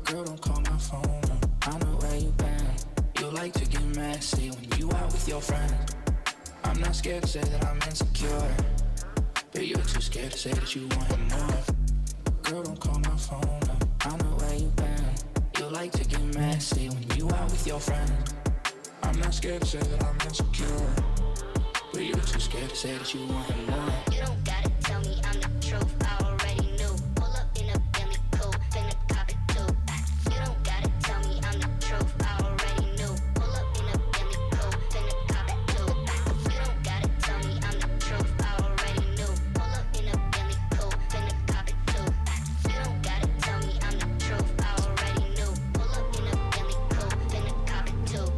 Girl, don't call my phone. I know where you been. You like to get messy when you out with your friends. I'm not scared to say that I'm insecure, but you're too scared to say that you want more. Girl, don't call my phone. I know where you been. You like to get messy when you out with your friends. I'm not scared to say that I'm insecure, but you're too scared to say that you want more. You don't gotta tell me I'm the truth, I already knew. Pull up in a Bentley coupe, finna cop it too. You don't gotta tell me I'm the truth, I already knew. Pull up in a Bentley coupe, finna cop it too. You don't gotta tell me I'm the truth, I already knew. Pull up in a Bentley coupe, finna cop it too. You don't gotta tell me I'm the truth, I already knew. Pull up in a Bentley coupe, finna cop it too.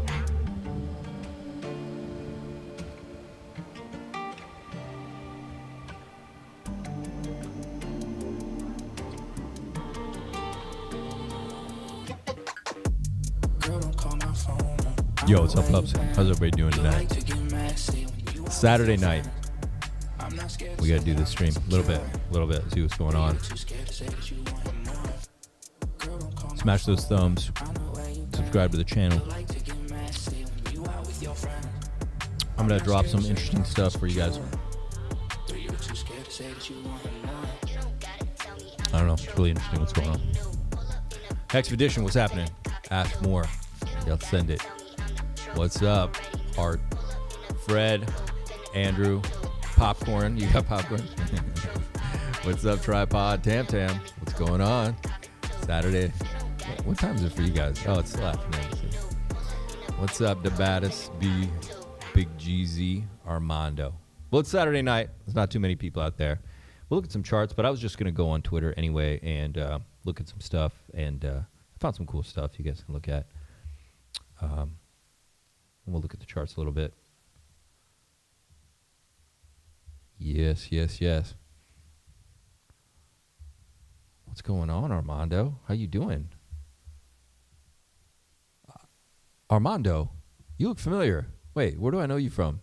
Girl, don't call my phone. Yo, what's up, pups? How's everybody doing tonight? Saturday night. We gotta do this stream a little bit, see what's going on. Smash those thumbs. Subscribe to the channel. I'm gonna drop some interesting stuff for you guys. I don't know. It's really interesting what's going on. Expedition, what's happening? Ash Moore. Y'all send it. What's up? Art. Fred. Andrew. Popcorn. You got popcorn? What's up, Tripod? Tam Tam. What's going on? Saturday. What time is it for you guys? Oh, it's still afternoon. What's up, Debatis? B. Big GZ. Armando. Well, it's Saturday night. There's not too many people out there. We'll look at some charts, but I was just going to go on Twitter anyway and look at some stuff. And I found some cool stuff you guys can look at. We'll look at the charts a little bit. Yes. What's going on, Armando? How you doing? Armando, you look familiar. Wait, where do I know you from?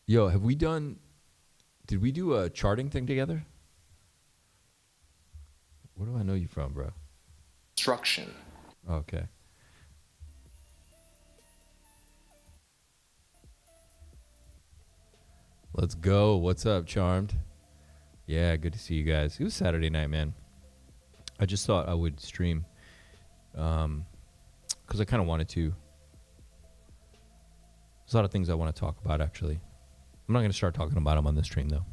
Yo, did we do a charting thing together? Where do I know you from, bro? Instruction. Okay. Let's go. What's up, Charmed? Yeah, good to see you guys. It was Saturday night, man. I just thought I would stream because I kind of wanted to. There's a lot of things I want to talk about, actually. I'm not going to start talking about them on this stream, though.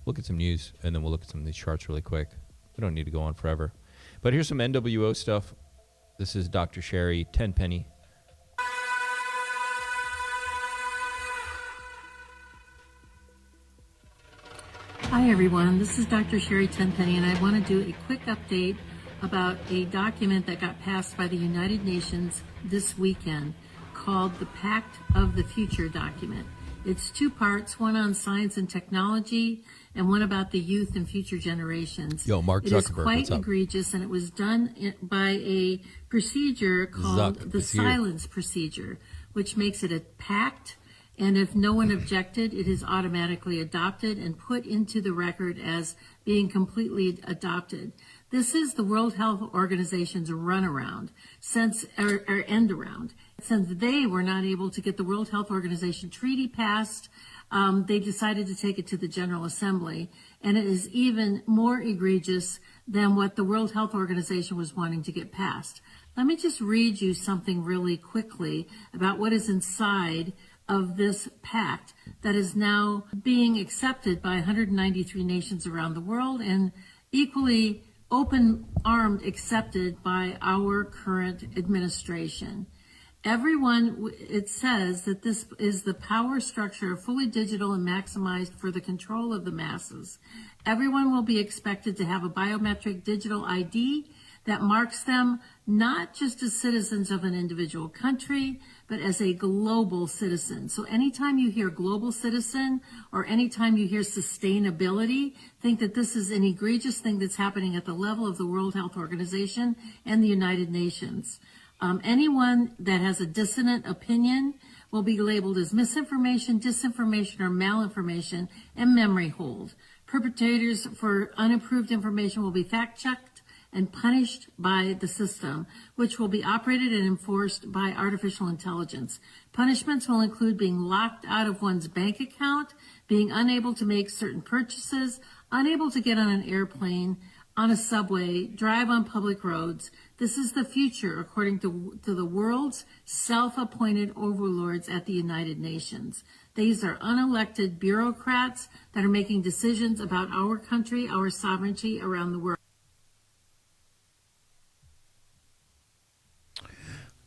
Look at some news, and then we'll look at some of these charts really quick. We don't need to go on forever. But here's some NWO stuff. This is Dr. Sherry, 10 penny. Hi everyone, this is Dr. Sherry Tenpenny, and I want to do a quick update about a document that got passed by the United Nations this weekend called the Pact of the Future document. It's two parts, one on science and technology and one about the youth and future generations. Yo, Mark Zuckerberg, it is quite egregious, and it was done by a procedure called the silence procedure, which makes it a pact. And if no one objected, it is automatically adopted and put into the record as being completely adopted. This is the World Health Organization's runaround, or end around. Since they were not able to get the World Health Organization treaty passed, they decided to take it to the General Assembly. And it is even more egregious than what the World Health Organization was wanting to get passed. Let me just read you something really quickly about what is inside of this pact that is now being accepted by 193 nations around the world and equally open-armed accepted by our current administration. Everyone, it says that this is the power structure, fully digital and maximized for the control of the masses. Everyone will be expected to have a biometric digital ID that marks them not just as citizens of an individual country, but as a global citizen. So anytime you hear global citizen or anytime you hear sustainability, think that this is an egregious thing that's happening at the level of the World Health Organization and the United Nations. Anyone that has a dissonant opinion will be labeled as misinformation, disinformation, or malinformation and memory hold. Perpetrators for unapproved information will be fact-checked and punished by the system, which will be operated and enforced by artificial intelligence. Punishments will include being locked out of one's bank account, being unable to make certain purchases, unable to get on an airplane, on a subway, drive on public roads. This is the future, according to the world's self-appointed overlords at the United Nations. These are unelected bureaucrats that are making decisions about our country, our sovereignty around the world.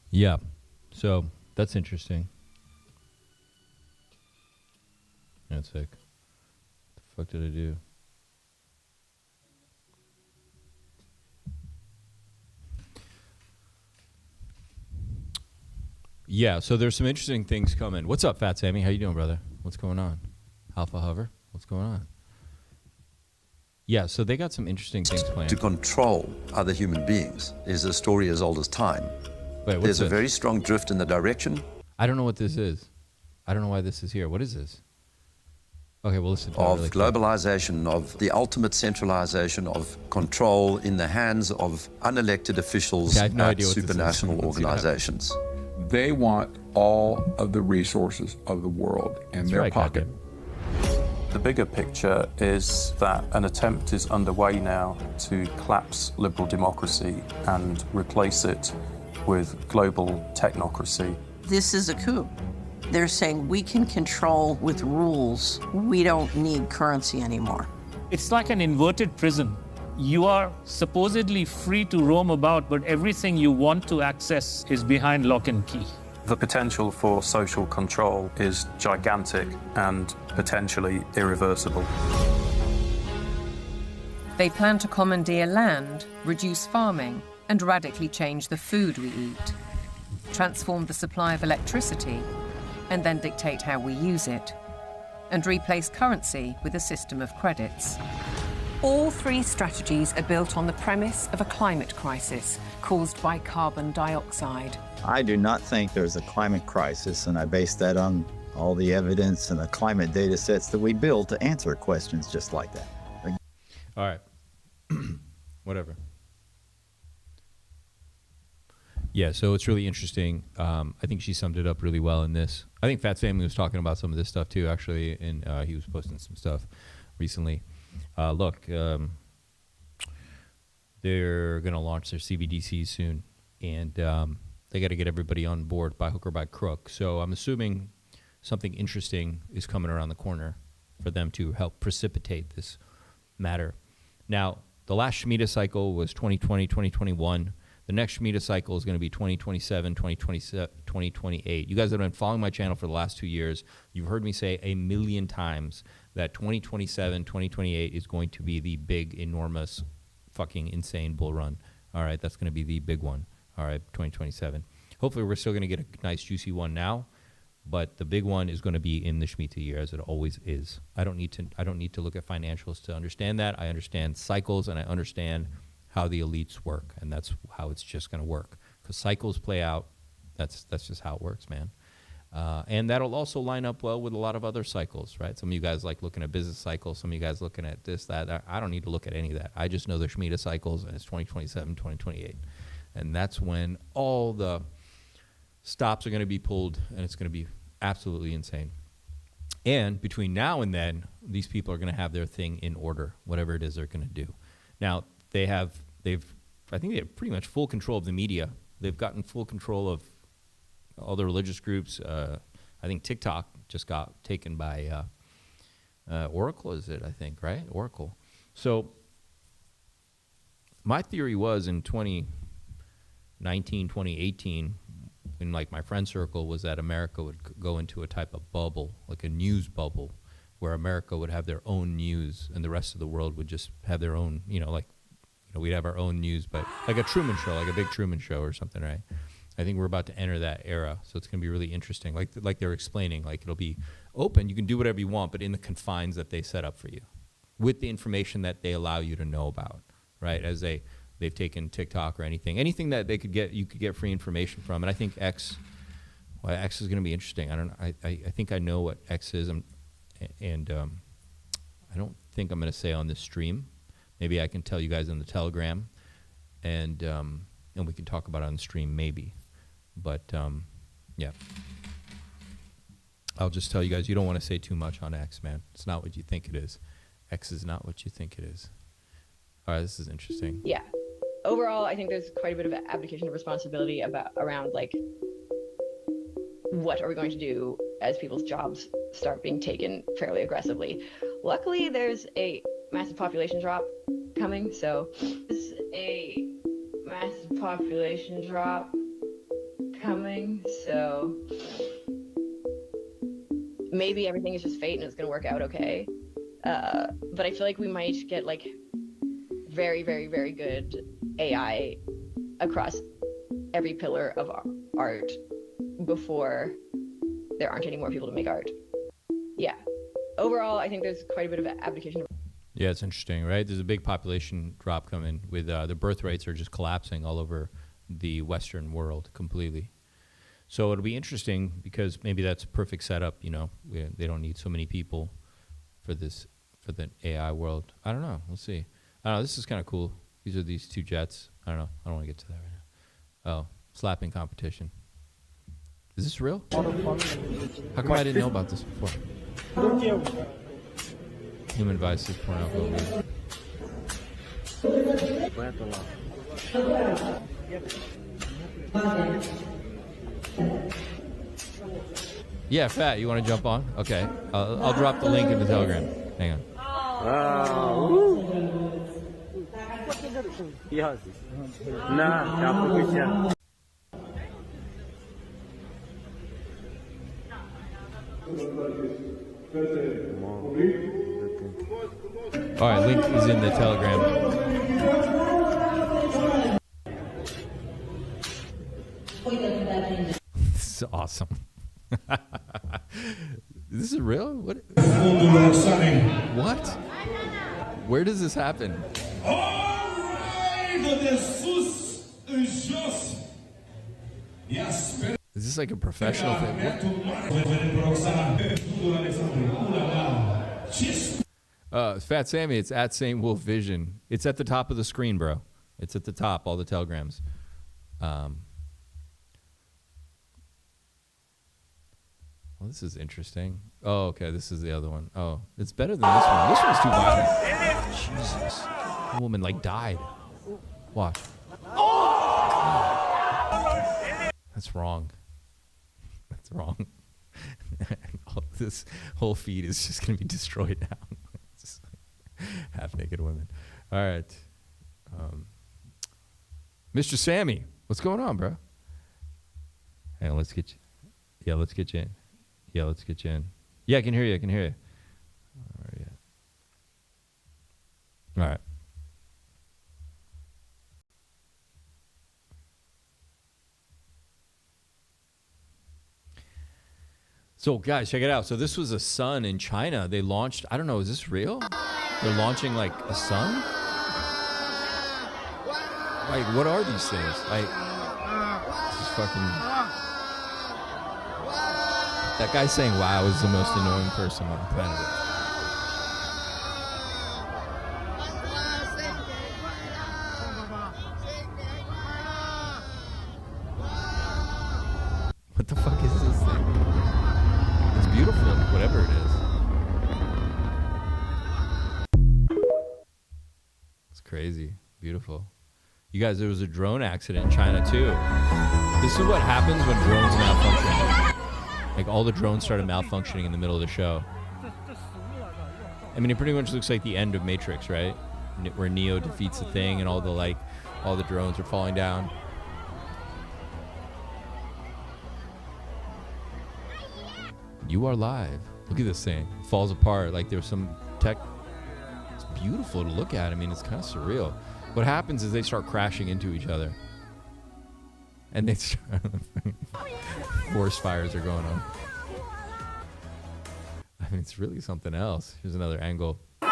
Yeah, so that's interesting. That's sick. What the fuck did I do? Yeah, so there's some interesting things coming. What's up, Fat Sammy? How you doing, brother? What's going on? Alpha Hover? What's going on? Yeah, so they got some interesting things planned. To control other human beings is a story as old as time. Wait, There's a very strong drift in the direction. I don't know what this is. I don't know why this is here. What is this? Okay, well, listen. Of globalization, of the ultimate centralization of control in the hands of unelected officials at supranational organizations. They want all of the resources of the world in their pocket. The bigger picture is that an attempt is underway now to collapse liberal democracy and replace it with global technocracy. This is a coup. They're saying we can control with rules. We don't need currency anymore. It's like an inverted prison. You are supposedly free to roam about, but everything you want to access is behind lock and key. The potential for social control is gigantic and potentially irreversible. They plan to commandeer land, reduce farming, and radically change the food we eat, transform the supply of electricity, and then dictate how we use it, and replace currency with a system of credits. All three strategies are built on the premise of a climate crisis caused by carbon dioxide. I do not think there's a climate crisis, and I base that on all the evidence and the climate data sets that we build to answer questions just like that. All right. Whatever. Yeah, so it's really interesting. I think she summed it up really well in this. I think Fat Sammy was talking about some of this stuff too, actually, and he was posting some stuff recently. Look, they're going to launch their CBDCs soon, and they got to get everybody on board by hook or by crook. So I'm assuming something interesting is coming around the corner for them to help precipitate this matter. Now, the last Shemitah cycle was 2020, 2021. The next Shemitah cycle is going to be 2027, 2028. You guys that have been following my channel for the last 2 years, you've heard me say a million times that 2027, 2028 is going to be the big, enormous, fucking insane bull run. All right, that's going to be the big one. All right, 2027. Hopefully we're still going to get a nice, juicy one now, but the big one is going to be in the Shemitah year, as it always is. I don't need to look at financials to understand that. I understand cycles, and I understand how the elites work, and that's how it's just going to work. Because cycles play out, that's just how it works, man. And that'll also line up well with a lot of other cycles, right? Some of you guys like looking at business cycles. Some of you guys looking at this, that. I don't need to look at any of that. I just know the Shemitah cycles, and it's 2027, 2028. And that's when all the stops are going to be pulled, and it's going to be absolutely insane. And between now and then, these people are going to have their thing in order, whatever it is they're going to do. Now, I think they have pretty much full control of the media. They've gotten full control of all the religious groups. I think TikTok just got taken by Oracle, is it, I think, right? Oracle. So my theory was in 2019, 2018, in like my friend circle, was that America would go into a type of bubble, like a news bubble, where America would have their own news and the rest of the world would just have their own, we'd have our own news, but like a Truman Show, like a big Truman Show or something, right? I think we're about to enter that era, so it's going to be really interesting. Like they're explaining, like it'll be open. You can do whatever you want, but in the confines that they set up for you, with the information that they allow you to know about, right? As they've taken TikTok or anything that they could get, you could get free information from. And I think X, Well, X is going to be interesting. I think I know what X is, and I don't think I'm going to say on this stream. Maybe I can tell you guys on the Telegram, and we can talk about it on the stream maybe. But yeah, I'll just tell you guys, you don't want to say too much on X, man. It's not what you think it is. X is not what you think it is. All right, this is interesting. Yeah. Overall, I think there's quite a bit of abdication of responsibility around like what are we going to do as people's jobs start being taken fairly aggressively. Luckily, there's a massive population drop coming, so there's a massive population drop coming, so maybe everything is just fate and it's going to work out okay. But I feel like we might get like very, very, very good AI across every pillar of art before there aren't any more people to make art. Yeah. Overall, I think there's quite a bit of abdication. Yeah, it's interesting, right? There's a big population drop coming with the birth rates are just collapsing all over the Western world completely. So it'll be interesting because maybe that's a perfect setup. You know, they don't need so many people for the AI world. I don't know. We'll see. I don't know. This is kind of cool. These are these two jets. I don't know. I don't want to get to that right now. Oh, slapping competition. Is this real? How come I didn't know about this before? Human vices, pornography. Yeah, Fat, you want to jump on? Okay. I'll drop the link in the Telegram. Hang on. All right, link is in the Telegram. This is awesome. This is real? What? What? Where does this happen? Is this like a professional thing? Fat Sammy, it's at St. Wolf Vision. It's at the top of the screen, bro. It's at the top, all the telegrams. Well, this is interesting. Oh, okay, this is the other one. Oh, it's better than this one. This one's too violent. Jesus. The woman, like, died. Watch. That's wrong. That's wrong. This whole feed is just going to be destroyed now. Half-naked women. All right. Mr. Sammy, what's going on, bro? Hang on, let's get you. Yeah, let's get you in. Yeah, let's get you in. Yeah, I can hear you. I can hear you. All right. So, guys, check it out. So this was a sun in China. They launched, I don't know, is this real? They're launching, like, a sun? Like, what are these things? Like, this is fucking... That guy saying wow is the most annoying person on the planet. What the fuck is this thing? It's beautiful, whatever it is. It's crazy. Beautiful. You guys, there was a drone accident in China too. This is what happens when drones malfunction. Like, all the drones started malfunctioning in the middle of the show. I mean, it pretty much looks like the end of Matrix, right? Where Neo defeats the thing and all the drones are falling down. You are live. Look at this thing. It falls apart like there's some tech. It's beautiful to look at. I mean, it's kind of surreal. What happens is they start crashing into each other. And they start... Forest fires are going on. I mean, it's really something else. Here's another angle. Jeez,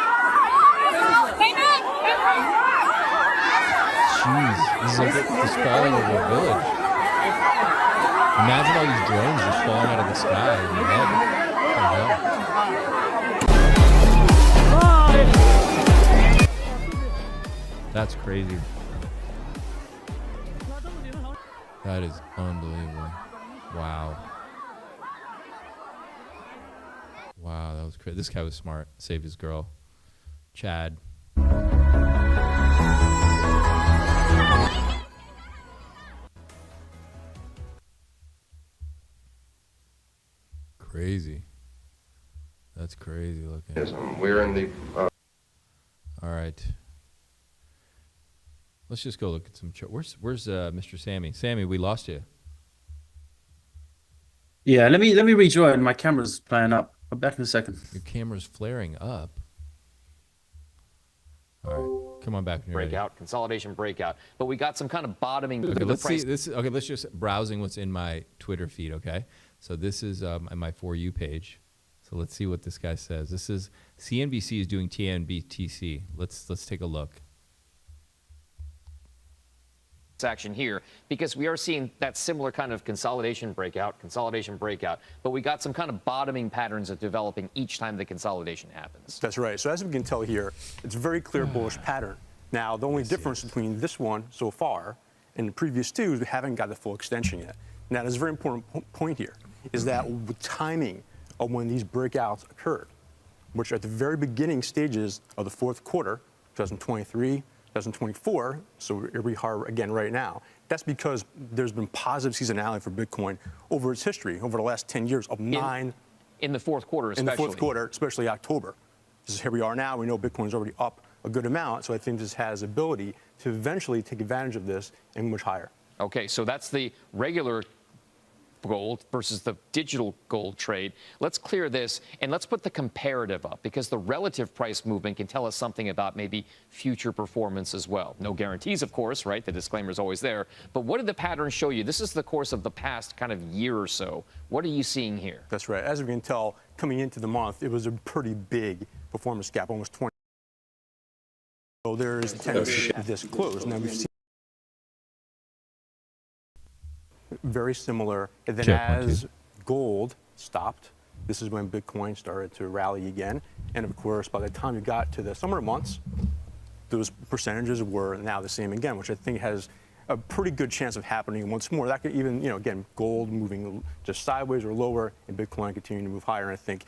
this is like it's falling over a village. Imagine all these drones just falling out of the sky. That's crazy. That is unbelievable. Wow. Wow, that was crazy. This guy was smart. Saved his girl. Chad. Crazy. That's crazy looking. We're in the... All right. Let's just go look at some... Where's Mr. Sammy? Sammy, we lost you. Yeah, let me rejoin. My camera's playing up. I'm back in a second. Your camera's flaring up. All right, come on back. Breakout, ready. Consolidation breakout. But we got some kind of bottoming. Okay, let's see this. Okay, let's just browsing what's in my Twitter feed. Okay, so this is my For You page. So let's see what this guy says. This is CNBC is doing TNBTC. Let's take a look. Action here because we are seeing that similar kind of consolidation breakout, but we got some kind of bottoming patterns of developing each time the consolidation happens. That's right. So as we can tell here, it's a very clear bullish pattern. Now, the only difference between this one so far and the previous two is we haven't got the full extension yet. Now, there's a very important point here, is that the timing of when these breakouts occurred, which are at the very beginning stages of the fourth quarter, 2023, 2024, so here we are again right now. That's because there's been positive seasonality for Bitcoin over its history, over the last 10 years of nine. In the fourth quarter, especially. In the fourth quarter, especially October. This is here we are now. We know Bitcoin's already up a good amount, so I think this has ability to eventually take advantage of this and much higher. Okay, so that's the regular gold versus the digital gold trade. Let's clear this and let's put the comparative up because the relative price movement can tell us something about maybe future performance as well. No guarantees, of course, right? The disclaimer is always there. But what did the pattern show you? This is the course of the past kind of year or so. What are you seeing here? That's right. As we can tell, coming into the month, it was a pretty big performance gap, almost 20. So there's a tendency to this close. Now we've seen very similar. And then as gold stopped, this is when Bitcoin started to rally again. And of course, by the time you got to the summer months, those percentages were now the same again, which I think has a pretty good chance of happening once more. That could even, again, gold moving just sideways or lower and Bitcoin continuing to move higher. And I think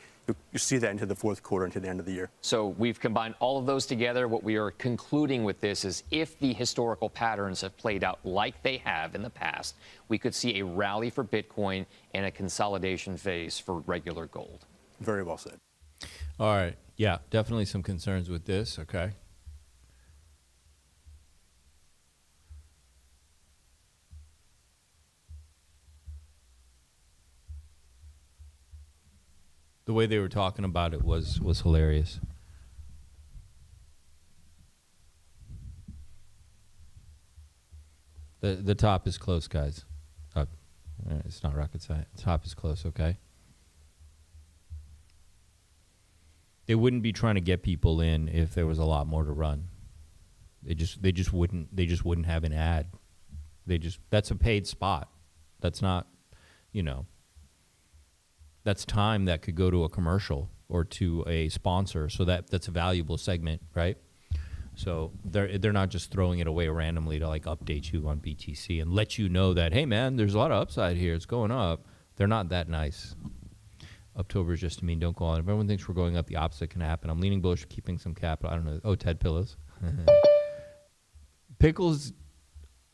you see that into the fourth quarter, into the end of the year. So we've combined all of those together. What we are concluding with this is if the historical patterns have played out like they have in the past, we could see a rally for Bitcoin and a consolidation phase for regular gold. Very well said. All right. Yeah, definitely some concerns with this. Okay. The way they were talking about it was hilarious. The top is close, guys. It's not rocket science. The top is close, okay? They wouldn't be trying to get people in if there was a lot more to run. They just wouldn't have an ad. That's a paid spot. That's not, that's time that could go to a commercial or to a sponsor. So that's a valuable segment, right? So they're not just throwing it away randomly to like update you on BTC and let you know that, hey man, there's a lot of upside here. It's going up. They're not that nice. October is just to mean don't go on. If everyone thinks we're going up, the opposite can happen. I'm leaning bullish, keeping some capital. I don't know. Oh, Ted Pillows. Pickles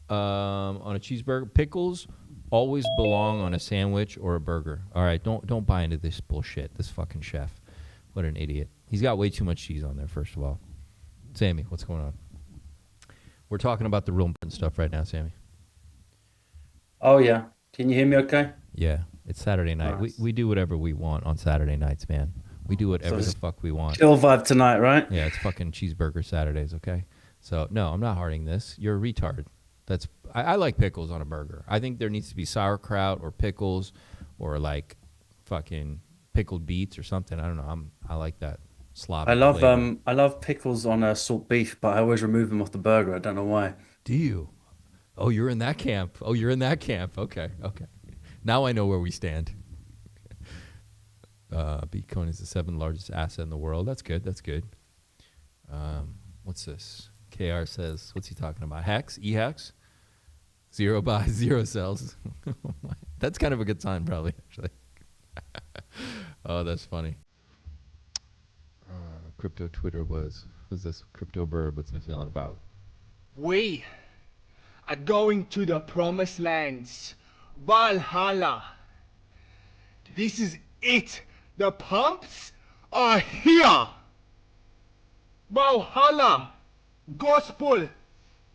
on a cheeseburger. Pickles always belong on a sandwich or a burger. All right, don't buy into this bullshit. This fucking chef, what an idiot. He's got way too much cheese on there. First of all, Sammy, what's going on? We're talking about the real important stuff right now, Sammy. Oh yeah, can you hear me? Okay. Yeah, it's Saturday night. Nice. We do whatever we want on Saturday nights, man. We do whatever the fuck we want. Chill vibe tonight, right? Yeah, it's fucking cheeseburger Saturdays, okay? So no, I'm not hearting this. You're a retard. I like pickles on a burger. I think there needs to be sauerkraut or pickles or like fucking pickled beets or something. I don't know. I like that sloppy. I love pickles on a salt beef, but I always remove them off the burger. I don't know why. Do you? Oh, you're in that camp. Oh, you're in that camp. Okay. Now I know where we stand. Bitcoin is the 7th largest asset in the world. That's good. What's this? KR says, what's he talking about? Hex? E-Hex? 0 buys, 0 sells. That's kind of a good sign, probably, actually. Oh, that's funny. Crypto Twitter what's this? Crypto Bird, what's this all about? We are going to the promised lands, Valhalla. This is it. The pumps are here. Valhalla, gospel,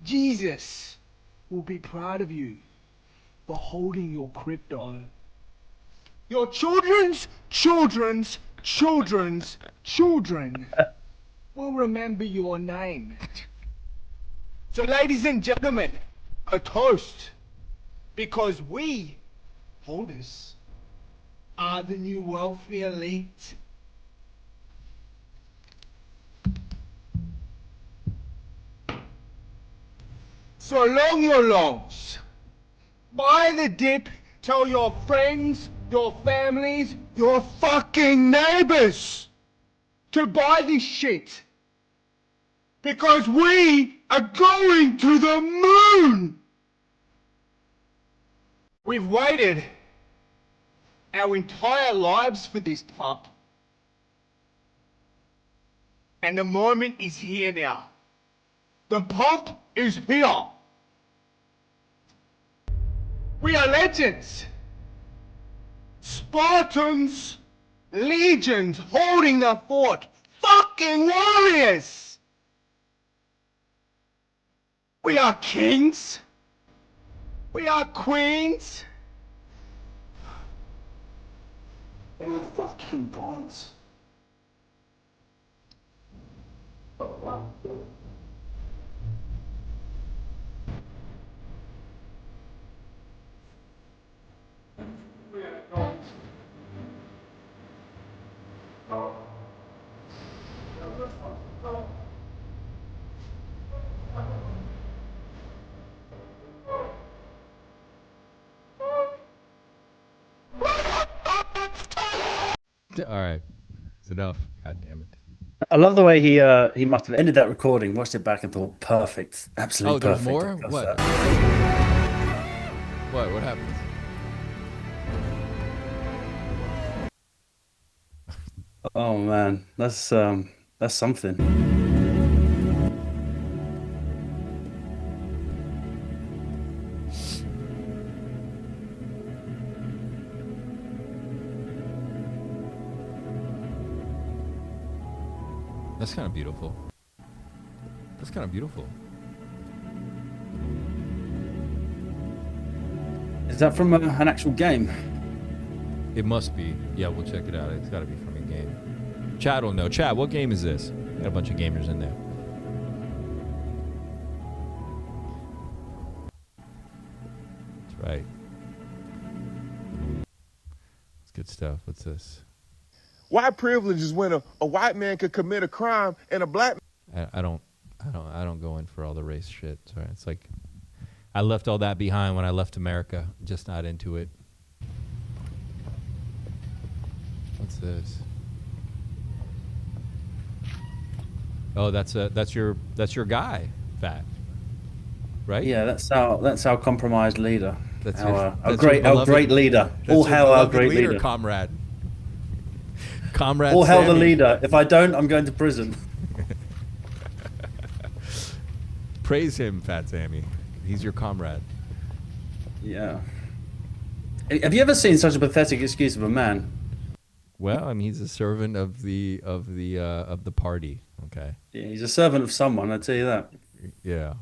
Jesus will be proud of you for holding your crypto. Your children's children will remember your name. So ladies and gentlemen, a toast, because we holders are the new wealthy elite. So long your longs. Buy the dip, tell your friends, your families, your fucking neighbors to buy this shit. Because we are going to the moon. We've waited our entire lives for this pump. And the moment is here now. The pump is here. We are legends. Spartans, legions holding the fort. Fucking warriors. We are kings. We are queens. And we're fucking bonds. All right. It's enough. God damn it. I love the way he must have ended that recording, watched it back and thought, perfect. Absolutely perfect. Oh, there's more? What? That. What happened? Oh man, that's something. That's kind of beautiful. That's kind of beautiful. Is that from an actual game? It must be. Yeah, we'll check it out. It's got to be from a game. Chad will know. Chad, what game is this? Got a bunch of gamers in there. That's right. It's good stuff. What's this? White privilege is when a white man could commit a crime and a black man. I don't go in for all the race shit. Sorry. It's like I left all that behind when I left America. Just not into it. What's this? Oh, that's your guy, Fat. Right? Yeah, that's our compromised leader. That's our beloved, great leader. All hail our great leader. Comrade. All hail the leader. If I don't, I'm going to prison. Praise him, Fat Sammy. He's your comrade. Yeah. Have you ever seen such a pathetic excuse of a man? Well, I mean, he's a servant of the party. Okay. Yeah, he's a servant of someone. I tell you that. Yeah.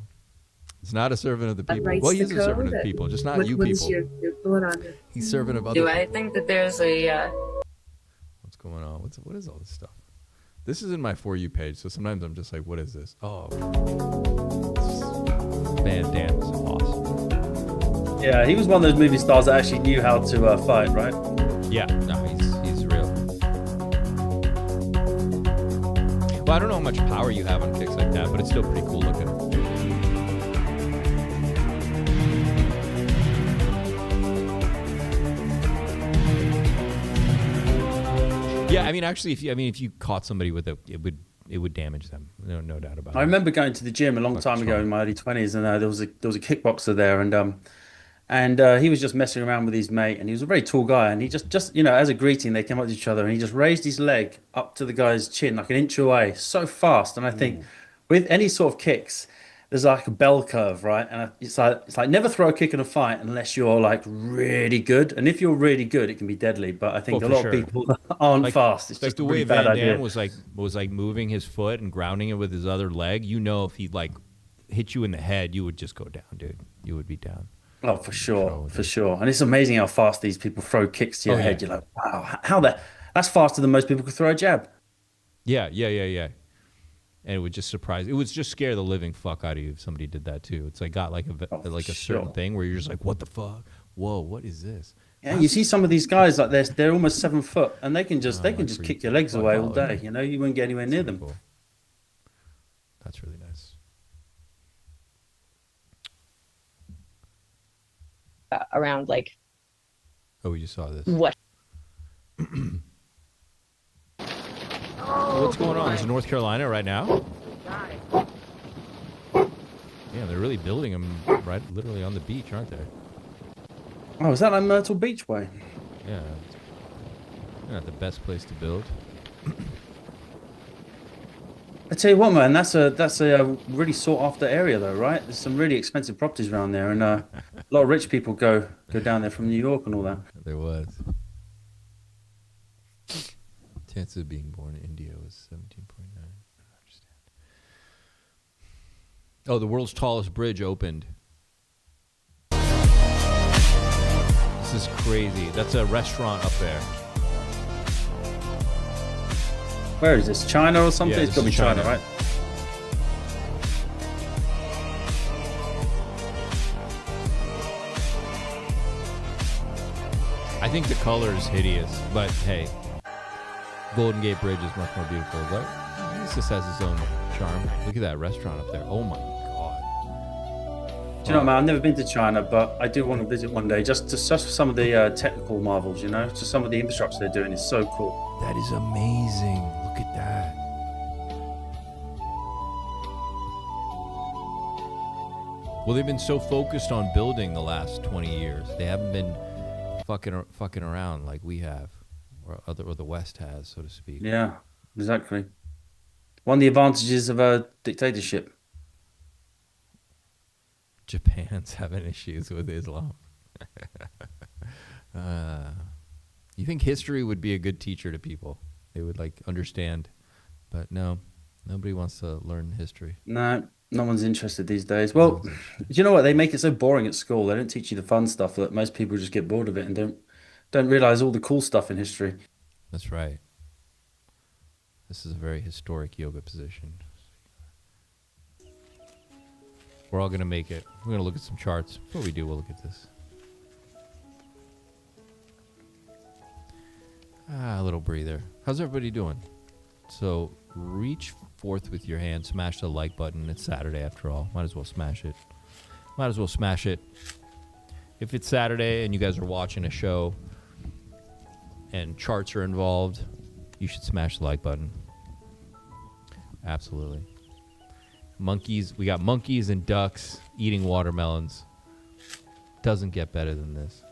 He's not a servant of the people. Well, he is a servant of the people, just not you people. Your thought on it? He's servant of other Do people. I think that there's a... What's going on? What is all this stuff? This is in my For You page, so sometimes I'm just like, what is this? Oh. Van Damme's awesome. Yeah, he was one of those movie stars that actually knew how to fight, right? Yeah, no, he's real. Well, I don't know how much power you have on kicks like that, but it's still pretty cool looking. Yeah, I mean, actually, if you caught somebody with it would damage them. No doubt about it. I remember going to the gym a long time ago in my early 20s, and there was a kickboxer there, and he was just messing around with his mate, and he was a very tall guy, and he just as a greeting, they came up to each other, and he just raised his leg up to the guy's chin like an inch away, so fast. And I think with any sort of kicks, there's like a bell curve, right? And it's like never throw a kick in a fight unless you're like really good. And if you're really good, it can be deadly. But I think a lot of people aren't fast. It's just the a way really bad Van idea. Damme was like moving his foot and grounding it with his other leg. You know, if he like hit you in the head, you would just go down, dude. You would be down. Oh, for sure, for sure. And it's amazing how fast these people throw kicks to your head. You're like, wow, that's faster than most people could throw a jab. Yeah. And it would just surprise. It would just scare the living fuck out of you if somebody did that too. It's like got like a certain thing where you're just like, what the fuck? Whoa, what is this? Yeah, you see some of these guys like they're almost 7 foot, and they can just kick your legs away all day. You know, you wouldn't get anywhere near them. Cool. That's really nice. Around like. Oh, we just saw this. What? What's going on? Is it North Carolina right now? Yeah, they're really building them right, literally on the beach, aren't they? Oh, is that like Myrtle Beach way? Yeah, not the best place to build. I tell you what, man, that's a really sought after area, though, right? There's some really expensive properties around there, and a lot of rich people go down there from New York and all that. There was. Chance of being born in India was 17.9. I don't understand. Oh, the world's tallest bridge opened. This is crazy. That's a restaurant up there. Where is this? China or something? Yeah, It's got to be China, right? I think the color is hideous, but hey, Golden Gate Bridge is much more beautiful. But this just has its own charm. Look at that restaurant up there. Oh my god. Do you know, man, I've never been to China, but I do want to visit one day, just for some of the technical marvels, you know? Just some of the infrastructure they're doing is so cool. That is amazing. Look at that. Well, they've been so focused on building the last 20 years. They haven't been fucking around like we have, or the West has, so to speak. Yeah, exactly. One of the advantages of a dictatorship. Japan's having issues with Islam. You think history would be a good teacher to people? They would like understand, but no, nobody wants to learn history. No one's interested these days. Well, you know what? They make it so boring at school. They don't teach you the fun stuff that most people just get bored of it and don't realize all the cool stuff in history. That's right. This is a very historic yoga position. We're all going to make it. We're going to look at some charts. Before we do, we'll look at this. A little breather. How's everybody doing? So reach forth with your hand, smash the like button. It's Saturday after all. Might as well smash it. If it's Saturday and you guys are watching a show and charts are involved, you should smash the like button. Absolutely. Monkeys, we got monkeys and ducks eating watermelons. Doesn't get better than this.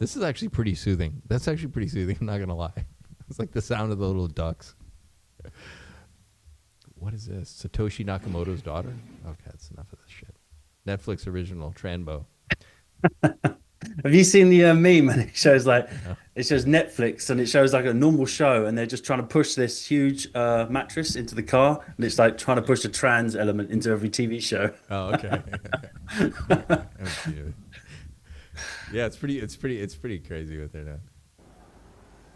This is actually pretty soothing. That's actually pretty soothing, I'm not gonna lie. It's like the sound of the little ducks. What is this? Satoshi Nakamoto's daughter? Okay, that's enough of this shit. Netflix original, Tranbo. Have you seen the meme? And it shows Netflix, and it shows like a normal show, and they're just trying to push this huge mattress into the car, and it's like trying to push a trans element into every TV show. Oh, okay. Yeah, it's pretty crazy with it now.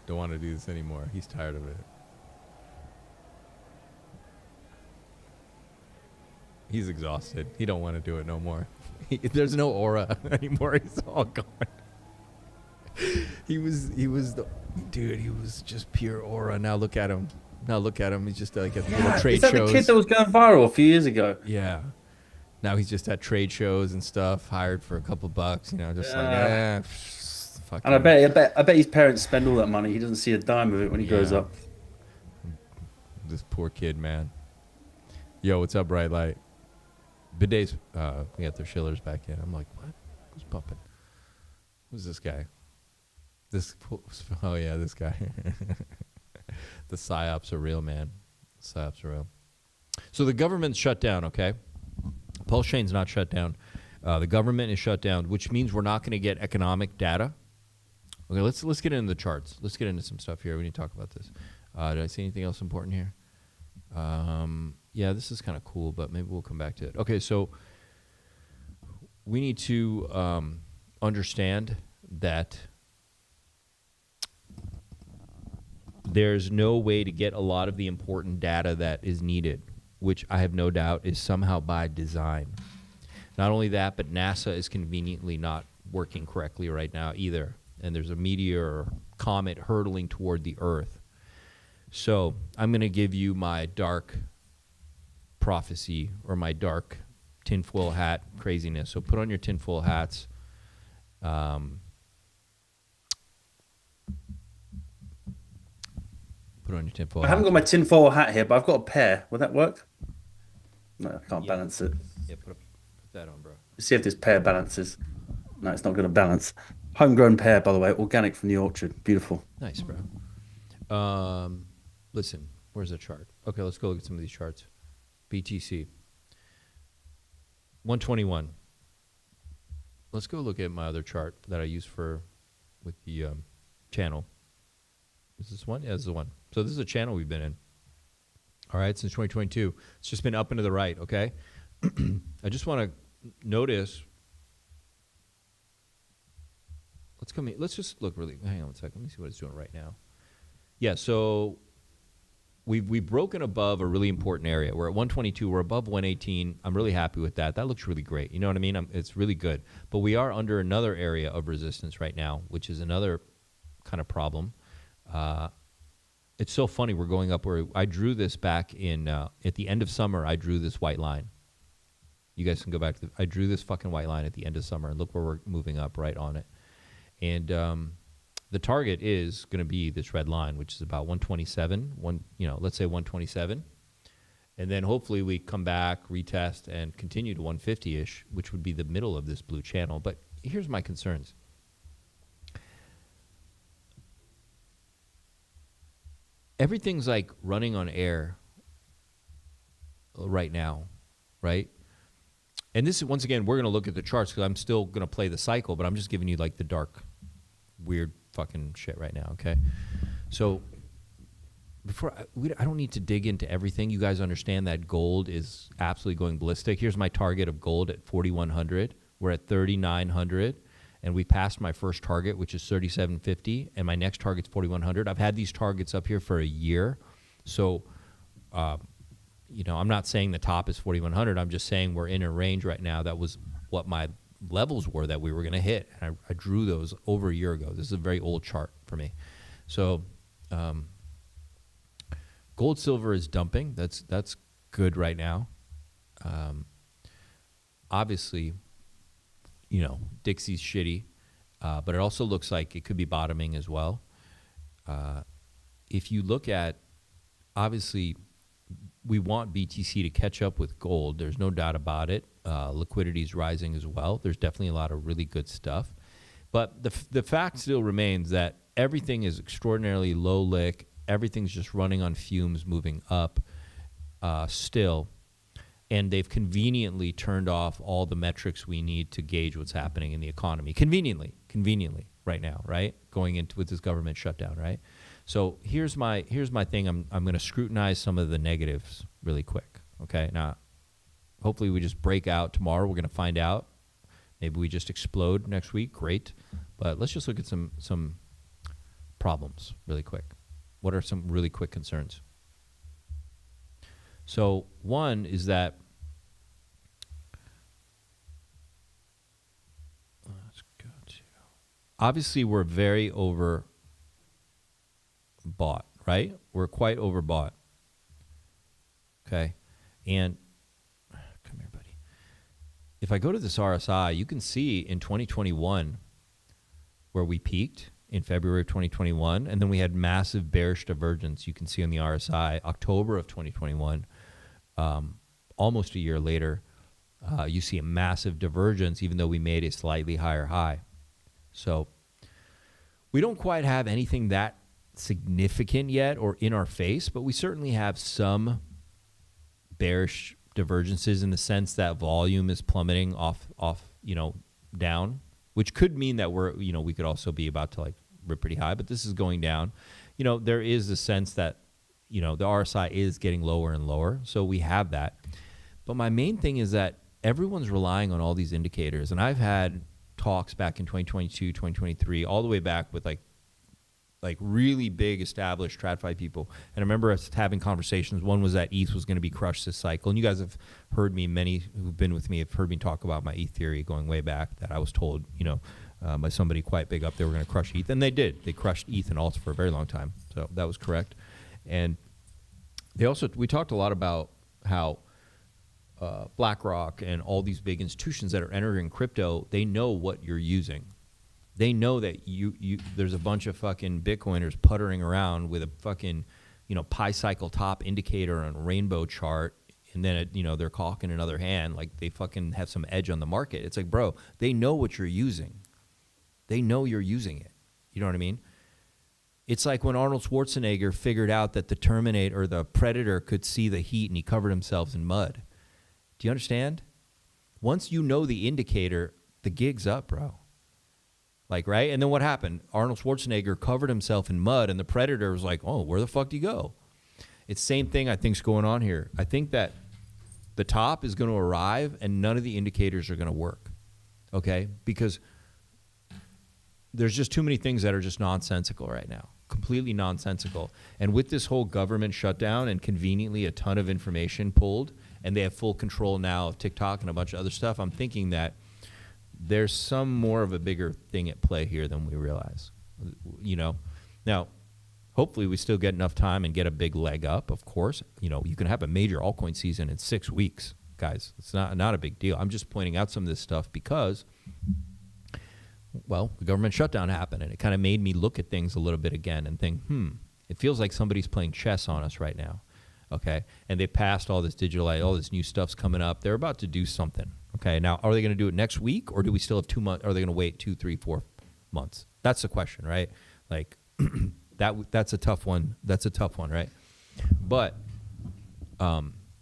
Don't want to do this anymore. He's tired of it. He's exhausted. He don't want to do it no more. There's no aura anymore. He's all gone. He was just pure aura. Now look at him. He's just like at little trade shows. Is that the kid that was going viral a few years ago? Yeah. Now he's just at trade shows and stuff, hired for a couple bucks, just fucking. And I bet his parents spend all that money. He doesn't see a dime of it when he grows up. This poor kid, man. Yo, what's up, Bright Light? Bidets, we got their Schillers back in. I'm like, what? Who's pumping? Who's this guy? Oh yeah, this guy. The psyops are real, man. Psyops are real. So the government's shut down, okay? pulsechain's not shut down. The government is shut down, which means we're not going to get economic data. Okay, let's get into the charts. Let's get into some stuff here. We need to talk about this. Did I see anything else important here? Yeah, this is kind of cool, but maybe we'll come back to it. Okay, so we need to understand that there's no way to get a lot of the important data that is needed, which I have no doubt is somehow by design. Not only that, but NASA is conveniently not working correctly right now either. And there's a meteor or comet hurtling toward the Earth. So I'm going to give you my dark prophecy or my dark tinfoil hat craziness. So put on your tinfoil hats. Put on your tinfoil I haven't got my tinfoil hat here, but I've got a pair. Will that work? No, I can't balance it. Yeah, put that on, bro. Let's see if this pear balances. No, it's not going to balance. Homegrown pear, by the way, organic from the orchard. Beautiful. Nice, bro. Listen, where's the chart? Okay, let's go look at some of these charts. BTC. 121. Let's go look at my other chart that I use with the channel. Is this one? Yeah, this is the one. So this is a channel we've been in. All right, since 2022. It's just been up and to the right, okay? I just want to notice. Let's just look really. Hang on one second. Let me see what it's doing right now. Yeah, so we've broken above a really important area. We're at 122. We're above 118. I'm really happy with that. That looks really great. You know what I mean? It's really good. But we are under another area of resistance right now, which is another kind of problem. It's so funny. We're going up where I drew this back in at the end of summer. I drew this white line. You guys can go back to I drew this fucking white line at the end of summer, and look where we're moving up right on it. And the target is going to be this red line, which is about 127. Let's say 127, and then hopefully we come back, retest, and continue to 150-ish, which would be the middle of this blue channel. But here's my concerns. Everything's like running on air right now, right? And this is, once again, we're going to look at the charts because I'm still going to play the cycle, but I'm just giving you like the dark, weird fucking shit right now, okay? So I don't need to dig into everything. You guys understand that gold is absolutely going ballistic. Here's my target of gold at 4,100. We're at 3,900, and we passed my first target, which is 3,750, and my next target's 4,100. I've had these targets up here for a year, so I'm not saying the top is 4,100. I'm just saying we're in a range right now. That was what my levels were that we were going to hit. And I drew those over a year ago. This is a very old chart for me. So gold, silver is dumping. That's good right now. Obviously, Dixie's shitty, but it also looks like it could be bottoming as well. If you look at, obviously, we want BTC to catch up with gold. There's no doubt about it. Liquidity is rising as well. There's definitely a lot of really good stuff. But the fact still remains that everything is extraordinarily low lick. Everything's just running on fumes, moving up still. And they've conveniently turned off all the metrics we need to gauge what's happening in the economy. Conveniently right now, right? Going into with this government shutdown, right? So here's my thing. I'm going to scrutinize some of the negatives really quick. Okay. Now, hopefully we just break out tomorrow. We're going to find out. Maybe we just explode next week. Great. But let's just look at some problems really quick. What are some really quick concerns? So one is that let's go to, obviously we're very overbought, right? We're quite overbought. Okay. And come here, buddy. If I go to this RSI, you can see in 2021, where we peaked in February of 2021, and then we had massive bearish divergence. You can see on the RSI, October of 2021, almost a year later, you see a massive divergence, even though we made a slightly higher high. So we don't quite have anything that significant yet or in our face, but we certainly have some bearish divergences in the sense that volume is plummeting off, down, which could mean that we could also be about to like rip pretty high, but this is going down. There is a sense that, the RSI is getting lower and lower. So we have that. But my main thing is that everyone's relying on all these indicators. And I've had talks back in 2022, 2023, all the way back with like really big established TradFi people. And I remember us having conversations. One was that ETH was going to be crushed this cycle. And you guys have heard me, many who've been with me have heard me talk about my ETH theory going way back, that I was told, by somebody quite big up, they were going to crush ETH. And they did. They crushed ETH and alts for a very long time. So that was correct. And we talked a lot about how BlackRock and all these big institutions that are entering crypto, they know what you're using. They know that there's a bunch of fucking Bitcoiners puttering around with a fucking, pi cycle top indicator on a rainbow chart, and then they're cocking another hand like they fucking have some edge on the market. It's like, bro, they know what you're using. They know you're using it. You know what I mean? It's like when Arnold Schwarzenegger figured out that the Terminator or the Predator could see the heat and he covered himself in mud. Do you understand? Once you know the indicator, the gig's up, bro. Like, right? And then what happened? Arnold Schwarzenegger covered himself in mud, and the Predator was like, oh, where the fuck do you go? It's the same thing I think is going on here. I think that the top is going to arrive, and none of the indicators are going to work, okay? Because there's just too many things that are just nonsensical right now, completely nonsensical. And with this whole government shutdown and conveniently a ton of information pulled, and they have full control now of TikTok and a bunch of other stuff, I'm thinking that there's some more of a bigger thing at play here than we realize, Now, hopefully we still get enough time and get a big leg up, of course. You can have a major altcoin season in 6 weeks, guys. It's not a big deal. I'm just pointing out some of this stuff because, well, the government shutdown happened, and it kind of made me look at things a little bit again and think, it feels like somebody's playing chess on us right now, okay? And they passed all this all this new stuff's coming up. They're about to do something. Okay, now, are they going to do it next week, or do we still have 2 months? Are they going to wait 2, 3, 4 months? That's the question, right? Like, that's a tough one. That's a tough one, right? But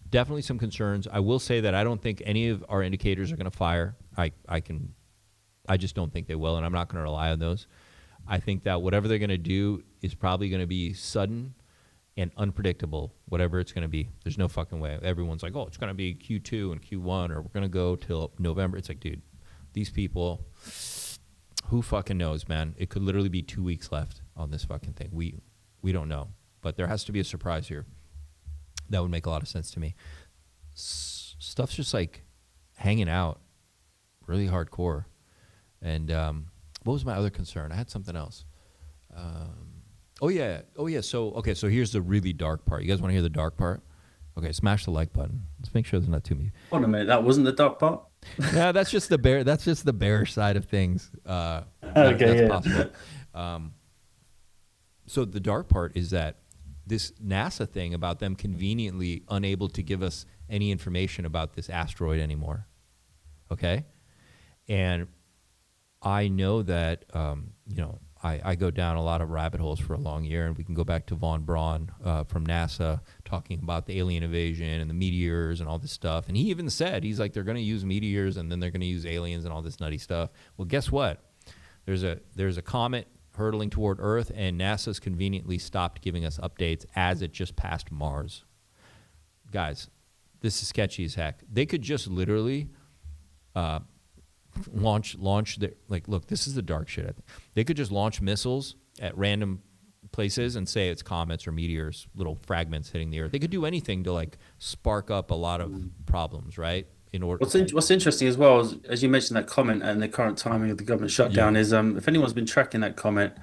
definitely some concerns. I will say that I don't think any of our indicators are going to fire. I just don't think they will, and I'm not going to rely on those. I think that whatever they're going to do is probably going to be sudden and unpredictable, whatever it's going to be. There's no fucking way. Everyone's like, oh, it's going to be Q2 and Q1, or we're going to go till November. It's like, dude, these people, who fucking knows, man? It could literally be 2 weeks left on this fucking thing. We don't know. But there has to be a surprise here. That would make a lot of sense to me. Stuff's just like hanging out really hardcore. And what was my other concern? I had something else. Oh yeah. So here's the really dark part. You guys want to hear the dark part? Okay, smash the like button. Let's make sure there's not too many. Hold on a minute, that wasn't the dark part? Yeah, that's just the bearish side of things. That's possible. So the dark part is that this NASA thing about them conveniently unable to give us any information about this asteroid anymore. Okay? And I know that, I go down a lot of rabbit holes for a long year, and we can go back to Von Braun from NASA talking about the alien invasion and the meteors and all this stuff. And he even said, he's like, they're going to use meteors and then they're going to use aliens and all this nutty stuff. Well, guess what? There's a comet hurtling toward Earth, and NASA's conveniently stopped giving us updates as it just passed Mars. Guys, this is sketchy as heck. They could just literally launch the, like, look, this is the dark shit. I think they could just launch missiles at random places and say it's comets or meteors, little fragments hitting the Earth. They could do anything to like spark up a lot of problems, right? In order. What's interesting as well is, as you mentioned, that comment and the current timing of the government shutdown is, if anyone's been tracking that comment,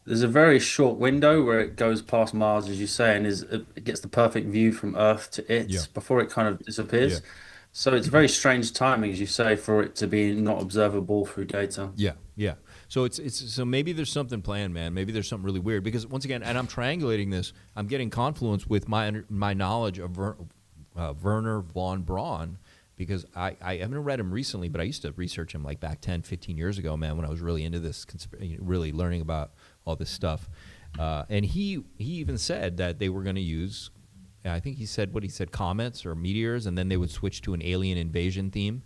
there's a very short window where it goes past Mars, as you say, and it gets the perfect view from Earth to it before it kind of disappears. So it's very strange timing, as you say, for it to be not observable through data. Yeah. So so maybe there's something planned, man. Maybe there's something really weird because once again, and I'm triangulating this. I'm getting confluence with my knowledge of Werner von Braun because I haven't read him recently, but I used to research him like back 10, 15 years ago, man, when I was really into this, really learning about all this stuff. And he even said that they were going to use. I think he said comets or meteors, and then they would switch to an alien invasion theme.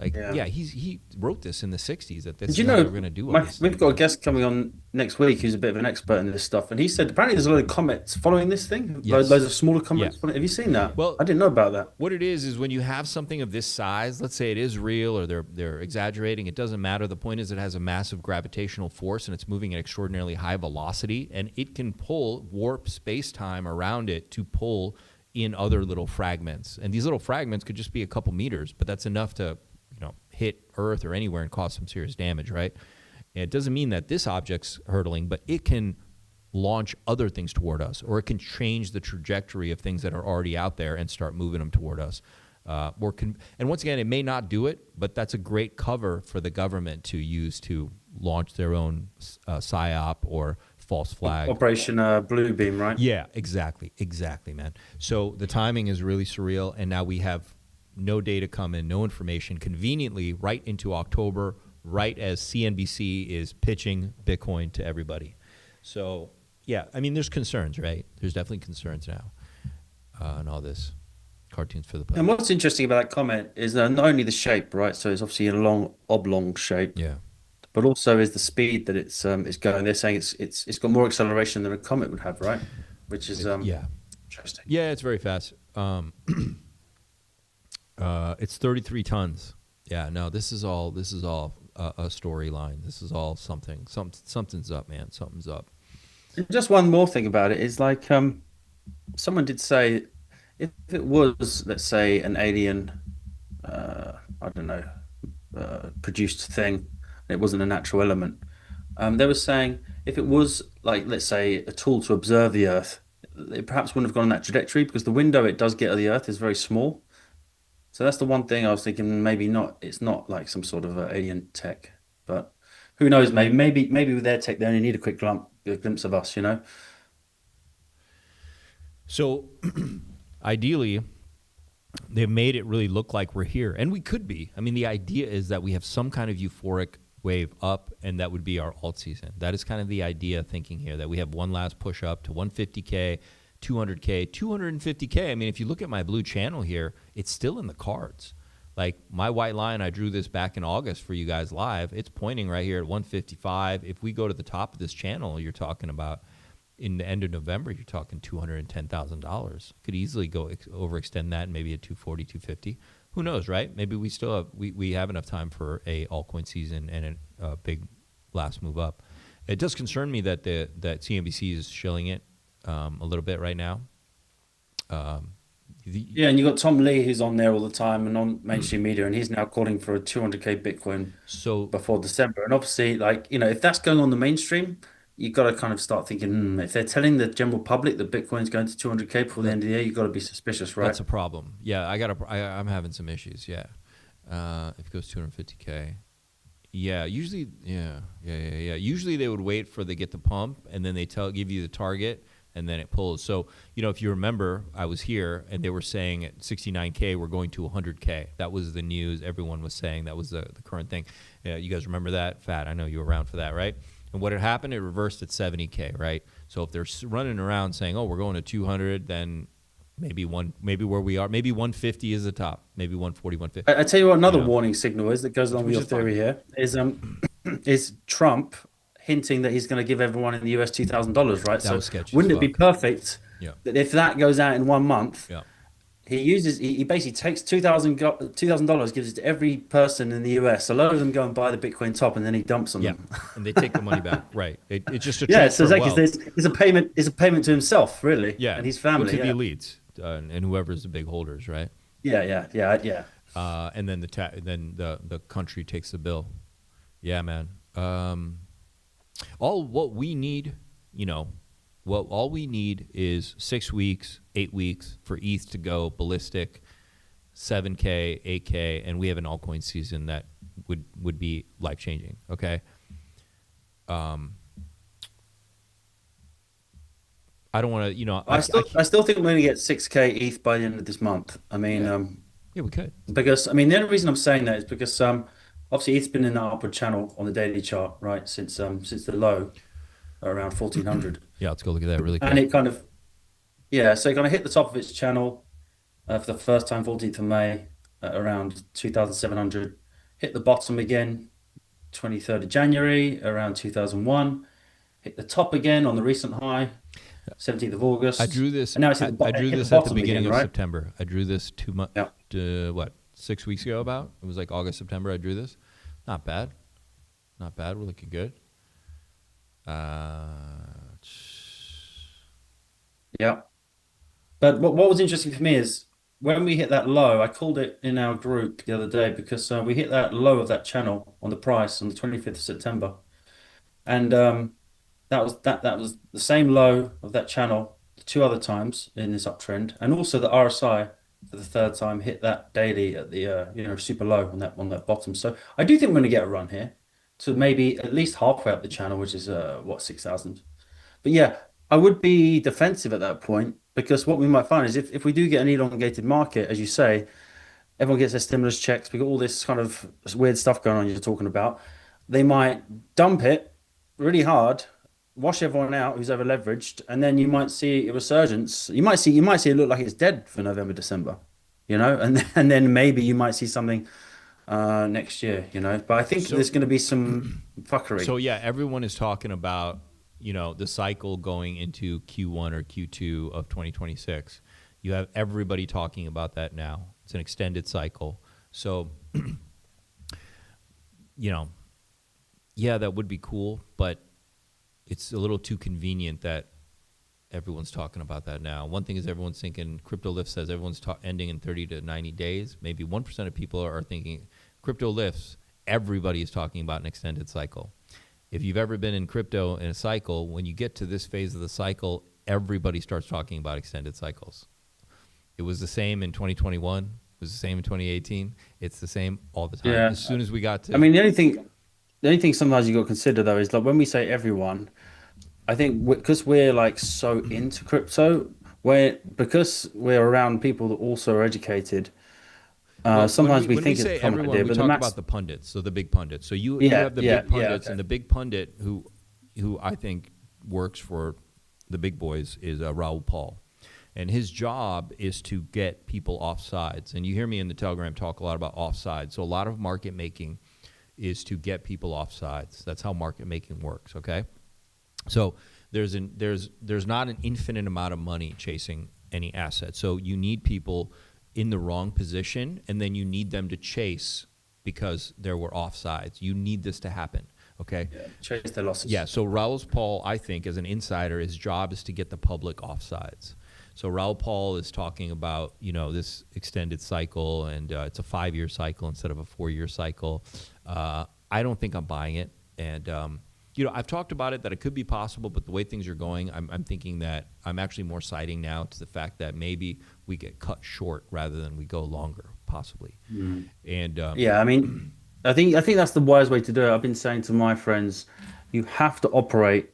He wrote this in the 60s that this is how we're going to do all this. We've got a guest coming on next week who's a bit of an expert in this stuff, and he said apparently there's a lot of comets following this thing. Yes. Loads of smaller comets. Yeah. Have you seen that? Well, I didn't know about that. What it is when you have something of this size, let's say it is real or they're exaggerating, it doesn't matter. The point is it has a massive gravitational force and it's moving at extraordinarily high velocity, and it can warp space-time around it to pull in other little fragments. And these little fragments could just be a couple meters, but that's enough to hit Earth or anywhere and cause some serious damage, right? And it doesn't mean that this object's hurtling, but it can launch other things toward us, or it can change the trajectory of things that are already out there and start moving them toward us. And once again, it may not do it, but that's a great cover for the government to use to launch their own PSYOP or false flag. Operation Bluebeam, right? Yeah, exactly, man. So the timing is really surreal, and now we have no data come in, no information, conveniently right into October, right as CNBC is pitching Bitcoin to everybody. So, yeah, I mean, there's concerns, right? There's definitely concerns now and all this. Cartoons for the public. And what's interesting about that comment is not only the shape, right? So it's obviously a long, oblong shape. Yeah. But also is the speed that it's going. They're saying it's got more acceleration than a comet would have, right? Which is interesting. Yeah, it's very fast. It's 33 tons. Yeah, no, this is all a storyline. This is all something. Something's up, man. Something's up. And just one more thing about it is like someone did say if it was, let's say, an alien, produced thing, it wasn't a natural element. They were saying if it was like, let's say, a tool to observe the Earth, it perhaps wouldn't have gone on that trajectory because the window it does get of the Earth is very small. So that's the one thing I was thinking. Maybe not. It's not like some sort of alien tech, but who knows? Maybe with their tech, they only need a quick glimpse of us. So, ideally, they've made it really look like we're here, and we could be. I mean, the idea is that we have some kind of euphoric wave up, and that would be our alt season. That is kind of the idea thinking here, that we have one last push up to 150K. 200K, 250K. I mean, if you look at my blue channel here, it's still in the cards. Like my white line, I drew this back in August for you guys live. It's pointing right here at 155. If we go to the top of this channel, you're talking about in the end of November, you're talking $210,000. Could easily go overextend that and maybe at 240, 250. Who knows, right? Maybe we still have, we have enough time for a altcoin season and a big last move up. It does concern me that that CNBC is shilling it a little bit right now. Yeah, and you got Tom Lee who's on there all the time and on mainstream media, and he's now calling for a 200K Bitcoin before December. And obviously, like, if that's going on the mainstream, you got to kind of start thinking, if they're telling the general public that Bitcoin's going to 200K before the end of the year, you got to be suspicious, right? That's a problem. Yeah, I'm having some issues. Yeah, if it goes 250K. Yeah, usually, yeah. Usually they would wait for they get the pump and then they give you the target. And then it pulls. So, if you remember, I was here and they were saying at 69K, we're going to 100K. That was the news. Everyone was saying that was the current thing. You guys remember that? Fat, I know you were around for that, right? And what had happened, it reversed at 70K, right? So if they're running around saying, oh, we're going to 200, then maybe where we are, maybe 150 is the top, maybe 140, 150. I tell you what, another warning signal is that goes along with your theory here is Trump hinting that he's going to give everyone in the US $2,000, right? That was sketchy. Wouldn't it be perfect that if that goes out in 1 month, he basically takes $2,000, gives it to every person in the US. A lot of them go and buy the Bitcoin top, and then he dumps on them. And they take the money back. Right. It's just a so it's a payment. It's a payment to himself, really. Yeah, and his family. To the elites and whoever's the big holders, right? Yeah. And then the country takes the bill. Yeah, man. What we need is 6 weeks, 8 weeks for ETH to go ballistic, 7K, 8K, and we have an altcoin season that would be life changing. Okay. I don't want to, you know. I still think we're going to get 6K ETH by the end of this month. I mean, yeah, we could. Because I mean, the only reason I'm saying that is because obviously ETH's been in that upward channel on the daily chart, right, since the low around 1400. Yeah, let's go look at that really quick. And it kind of, so it kind of hit the top of its channel for the first time, 14th of May, at around 2,700. Hit the bottom again, 23rd of January, around 2001. Hit the top again on the recent high, 17th of August. I drew this. And now it's I drew this at the beginning of September. I drew this 2 months. What, 6 weeks ago? About it was like August, September. I drew this. Not bad. Not bad. We're looking good. Yeah. But what was interesting for me is when we hit that low, I called it in our group the other day because we hit that low of that channel on the price on the 25th of September. And that was the same low of that channel 2 other times in this uptrend. And also the RSI for the 3rd time hit that daily at the super low on that bottom. So I do think we're going to get a run here to maybe at least halfway up the channel, which is 6,000. But yeah, I would be defensive at that point because what we might find is if we do get an elongated market, as you say, everyone gets their stimulus checks. We got all this kind of weird stuff going on you're talking about. They might dump it really hard, wash everyone out who's over leveraged, and then you might see a resurgence. You might see it look like it's dead for November, December, and then maybe you might see something next year, But I think there's going to be some fuckery. So yeah, everyone is talking about the cycle going into Q1 or Q2 of 2026. You have everybody talking about that now. It's an extended cycle. So, yeah, that would be cool, but it's a little too convenient that everyone's talking about that now. One thing is everyone's thinking, CryptoLift says everyone's ending in 30 to 90 days. Maybe 1% of people are thinking, CryptoLifts, everybody is talking about an extended cycle. If you've ever been in crypto in a cycle, when you get to this phase of the cycle, everybody starts talking about extended cycles. It was the same in 2021. It was the same in 2018. It's the same all the time. Yeah. As soon as we got to... I mean, the only thing sometimes you got to consider, though, is like when we say everyone, I think because we're like so into crypto, because we're around people that also are educated, sometimes we think it's a common idea. We But talk about the pundits, so the big pundits. So you have the big pundits, and the big pundit who I think works for the big boys is Raoul Paul. And his job is to get people off sides. And you hear me in the Telegram talk a lot about off sides. So a lot of market making is to get people off sides. That's how market making works, okay? So there's not an infinite amount of money chasing any asset. So you need people in the wrong position, and then you need them to chase because there were offsides. You need this to happen, okay? Yeah, chase the losses. Yeah, so Raoul Paul, I think, as an insider, his job is to get the public offsides. So Raoul Paul is talking about, this extended cycle, and it's a 5-year cycle instead of a 4-year cycle. I don't think I'm buying it. And, I've talked about it that it could be possible, but the way things are going, I'm thinking that I'm actually more siding now to the fact that maybe we get cut short rather than we go longer, possibly. Mm. And yeah, I mean, I think that's the wise way to do it. I've been saying to my friends, you have to operate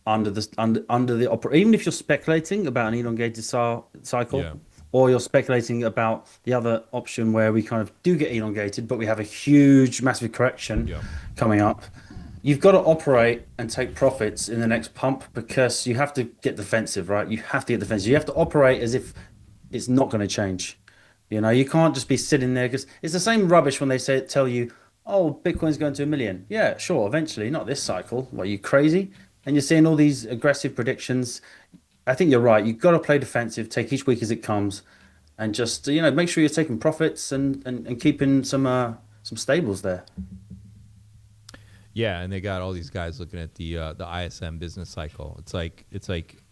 under the even if you're speculating about an elongated cycle, or you're speculating about the other option where we kind of do get elongated, but we have a huge, massive correction coming up. You've got to operate and take profits in the next pump because you have to get defensive, right? You have to get defensive. You have to operate as if it's not going to change. You can't just be sitting there because it's the same rubbish when they tell you, oh, Bitcoin's going to 1 million. Yeah, sure, eventually, not this cycle. What, are you crazy? And you're seeing all these aggressive predictions. I think you're right. You've got to play defensive, take each week as it comes, and just make sure you're taking profits and keeping some stables there. Yeah, and they got all these guys looking at the ISM business cycle. It's like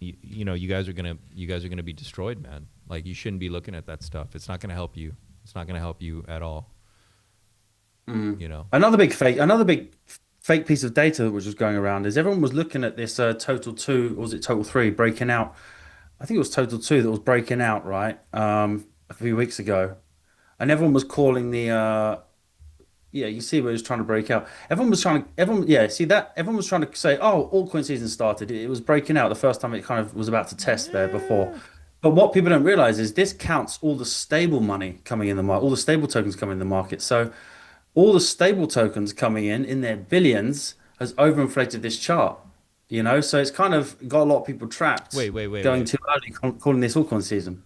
you guys are gonna be destroyed, man. Like, you shouldn't be looking at that stuff. It's not gonna help you. It's not gonna help you at all. Another big fake piece of data which was going around is everyone was looking at this total 2, or was it total 3 breaking out. I think it was total 2 that was breaking out, right? A few weeks ago. and everyone was calling the yeah, you see where it was trying to break out. Everyone was trying to, yeah, see that? Everyone was trying to say, oh, altcoin season started. It was breaking out the first time it kind of was about to test there before. But what people don't realize is this counts all the stable money coming in the market, all the stable tokens coming in the market. So all the stable tokens coming in their billions has overinflated this chart, you know? So it's kind of got a lot of people trapped. Wait. Going too early, calling this altcoin season.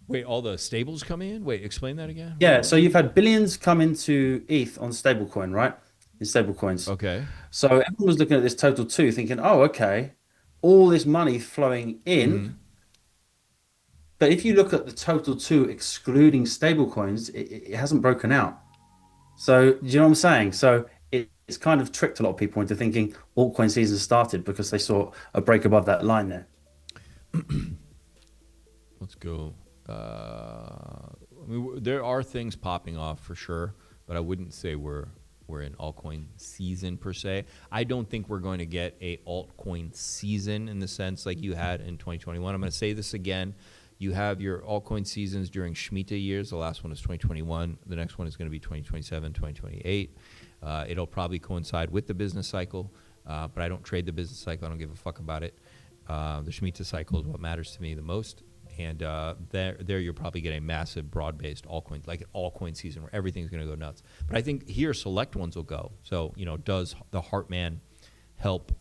Wait, all the stables coming in? Wait, explain that again. Yeah, so you've had billions come into ETH on stablecoin, right? In stablecoins. Okay. So everyone was looking at this total two, thinking, oh, okay, all this money flowing in. But if you look at the total two, excluding stablecoins, it hasn't broken out. So do you know what I'm saying? So it's kind of tricked a lot of people into thinking altcoin season started because they saw a break above that line there. Let's go. I mean, there are things popping off for sure, but I wouldn't say we're in altcoin season per se. I don't think we're going to get a altcoin season in the sense like you had in 2021. I'm going to say this again. You have your altcoin seasons during Shemitah years. The last one is 2021. The next one is going to be 2027, 2028. It'll probably coincide with the business cycle, but I don't trade the business cycle. I don't give a fuck about it. The Shemitah cycle is what matters to me the most. And there you're probably getting a massive broad-based altcoin, like an altcoin season where everything's going to go nuts. But I think here select ones will go. So, you know, does the Heartman help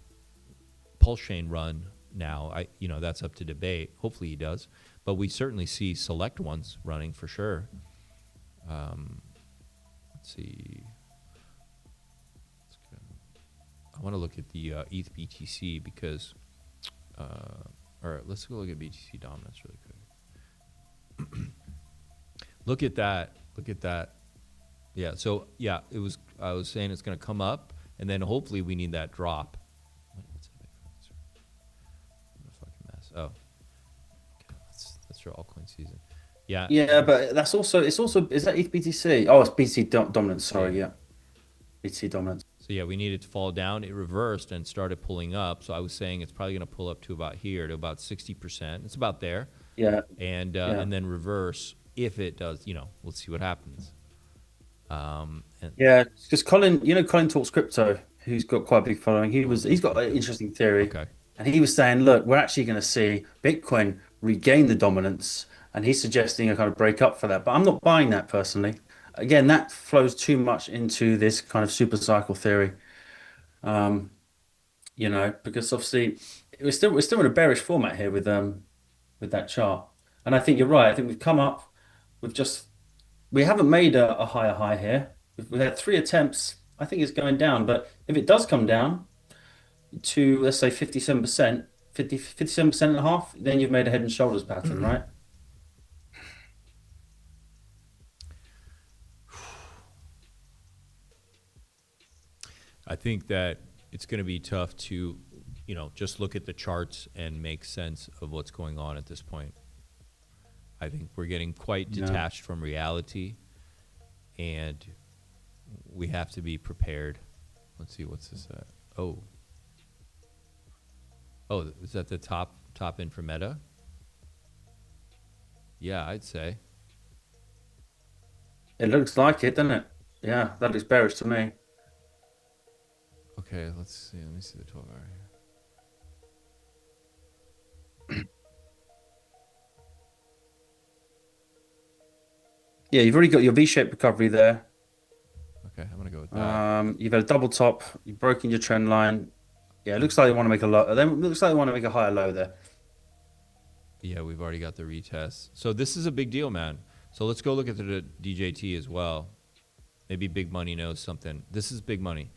pulsechain run now? That's up to debate. Hopefully he does. But we certainly see select ones running for sure. Let's see. I want to look at the ETH BTC because... all right, let's go look at BTC dominance really quick. Look at that. Yeah, so yeah, I was saying it's going to come up, and then hopefully we need that drop. What a fucking mess. Oh, okay, that's your altcoin season. Yeah. Yeah, but it's also is that ETH BTC? Oh, it's BTC dominance. Sorry, yeah. BTC dominance. So yeah, we needed to fall down. It reversed and started pulling up. So I was saying it's probably going to pull up to about here, to about 60%. It's about there. Yeah. And then reverse if it does. We'll see what happens. Yeah, because Colin Talks Crypto, who's got quite a big following. He's got an interesting theory. Okay. And he was saying, look, we're actually going to see Bitcoin regain the dominance, and he's suggesting a kind of break up for that. But I'm not buying that personally. Again, that flows too much into this kind of super cycle theory, because obviously we're still in a bearish format here with that chart. And I think you're right. I think we've come up, we haven't made a higher high here. We've had 3 attempts. I think it's going down, but if it does come down to, let's say 57%, 57% and a half, then you've made a head and shoulders pattern, right? I think that it's going to be tough to, just look at the charts and make sense of what's going on at this point. I think we're getting quite detached from reality, and we have to be prepared. Let's see, what's this at? Oh, is that the top in for Meta? Yeah, I'd say. It looks like it, doesn't it? Yeah, that looks bearish to me. Okay, let's see. Let me see the 12-hour here. Yeah, you've already got your V-shaped recovery there. Okay, I'm gonna go with that. You've had a double top. You've broken your trend line. Yeah, it looks like they want to make a low. Then looks like they want to make a higher low there. Yeah, we've already got the retest. So this is a big deal, man. So let's go look at the DJT as well. Maybe Big Money knows something. This is big money.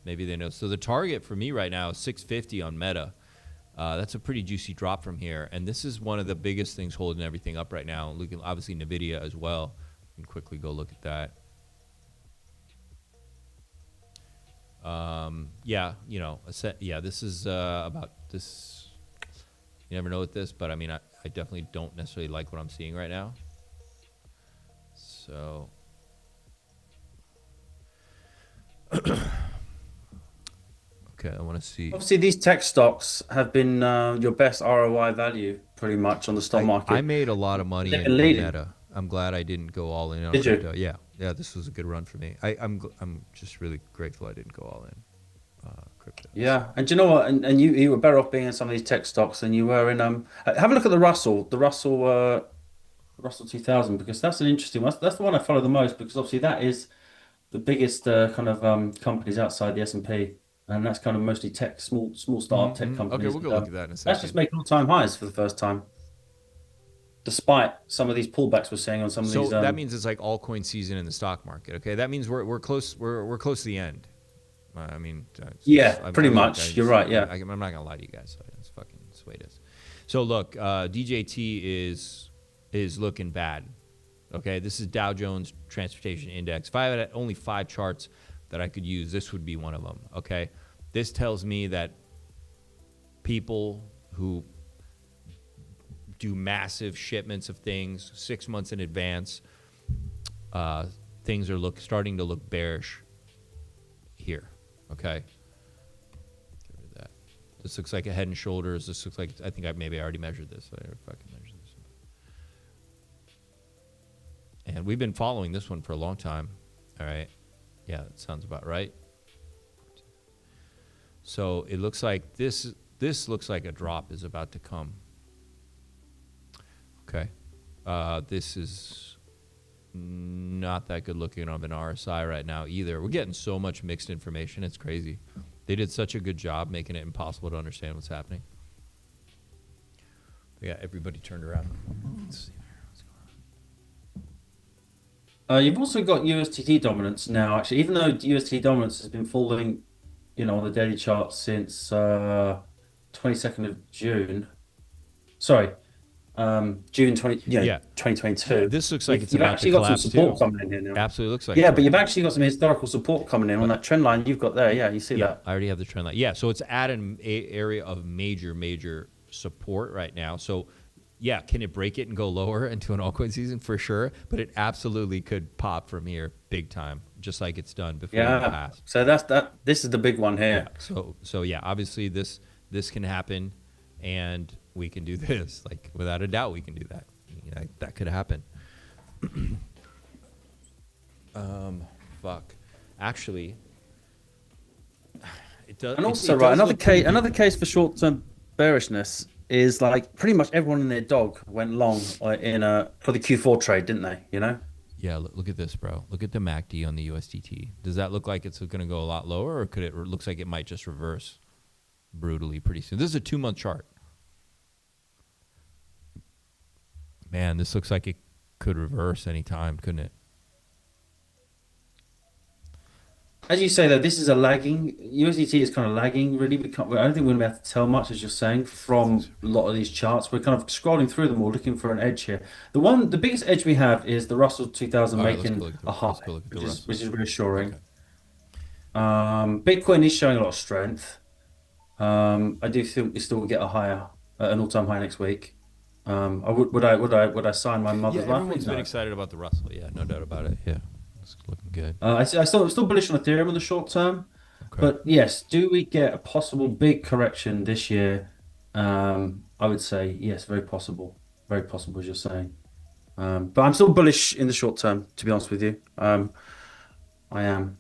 Maybe they know. So the target for me right now is 650 on Meta. That's a pretty juicy drop from here. And this is one of the biggest things holding everything up right now. Looking, obviously, NVIDIA as well. We can quickly go look at that. This is about this. You never know with this, but I mean, I definitely don't necessarily like what I'm seeing right now. So... Okay, I want to see. Obviously, these tech stocks have been your best ROI value pretty much on the stock market. I made a lot of money in Meta. I'm glad I didn't go all in on Did you? crypto. Yeah, this was a good run for me. I'm just really grateful I didn't go all in crypto. Yeah, and do you know what? And you were better off being in some of these tech stocks than you were in. Have a look at the Russell 2000, because that's an interesting one. That's the one I follow the most, because obviously that is the biggest kind of companies outside the S&P, and that's kind of mostly tech, small startup tech companies. Okay, we'll go look at that in a second. That's just making all-time highs for the first time, despite some of these pullbacks we're seeing on some of these. So that means it's like altcoin season in the stock market. Okay, that means we're close. We're close to the end. I mean, pretty much. You're right. Yeah, I'm not gonna lie to you guys. It's fucking this way it is. So look, DJT is looking bad. Okay, this is Dow Jones Transportation Index. If I had only 5 charts that I could use, this would be one of them. Okay, this tells me that people who do massive shipments of things 6 months in advance, things are starting to look bearish here. Okay, get rid of that. This looks like a Head and Shoulders. This looks like, I think I already measured this. I fucking measured this. And we've been following this one for a long time. All right. Yeah, that sounds about right. So it looks like this looks like a drop is about to come. Okay. This is not that good looking of an RSI right now either. We're getting so much mixed information. It's crazy. They did such a good job making it impossible to understand what's happening. They got everybody turned around. Let's see. You've also got USDT dominance now, actually, even though USDT dominance has been falling, on the daily chart since 22nd of June. Sorry, June 2022. This looks like it's you've about actually to got some collapse support too. coming in here now. Absolutely looks like Yeah, it. but you've actually got some historical support coming in on that trend line you've got there. Yeah, you see that. I already have the trend line. Yeah, so it's at an area of major support right now. So yeah, can it break it and go lower into an altcoin season? For sure, but it absolutely could pop from here big time, just like it's done before in the past. So this is the big one here. Yeah. So yeah, obviously this can happen, and we can do this. Like, without a doubt, we can do that. That could happen. Fuck. Actually, it does. And also, right, another case for short-term bearishness is like pretty much everyone and their dog went long for the Q4 trade, didn't they? Yeah, look at this, bro. Look at the MACD on the USDT. Does that look like it's going to go a lot lower, or it looks like it might just reverse brutally pretty soon? This is a 2-month chart. Man, this looks like it could reverse anytime, couldn't it? As you say, though, this is a lagging. USDT is kind of lagging, really. I don't think we're going to be able to tell much, as you're saying, from a lot of these charts. We're kind of scrolling through them all, looking for an edge here. The biggest edge we have is the Russell 2000 making a high, which is reassuring. Bitcoin is showing a lot of strength. I do think we still will get an all-time high next week. Would I sign my mother's life? Everyone's been excited about the Russell. Yeah, no doubt about it. Yeah. It's looking good. I'm still bullish on Ethereum in the short term. Okay. But yes, do we get a possible big correction this year? I would say yes, very possible. Very possible, as you're saying. But I'm still bullish in the short term, to be honest with you. I am.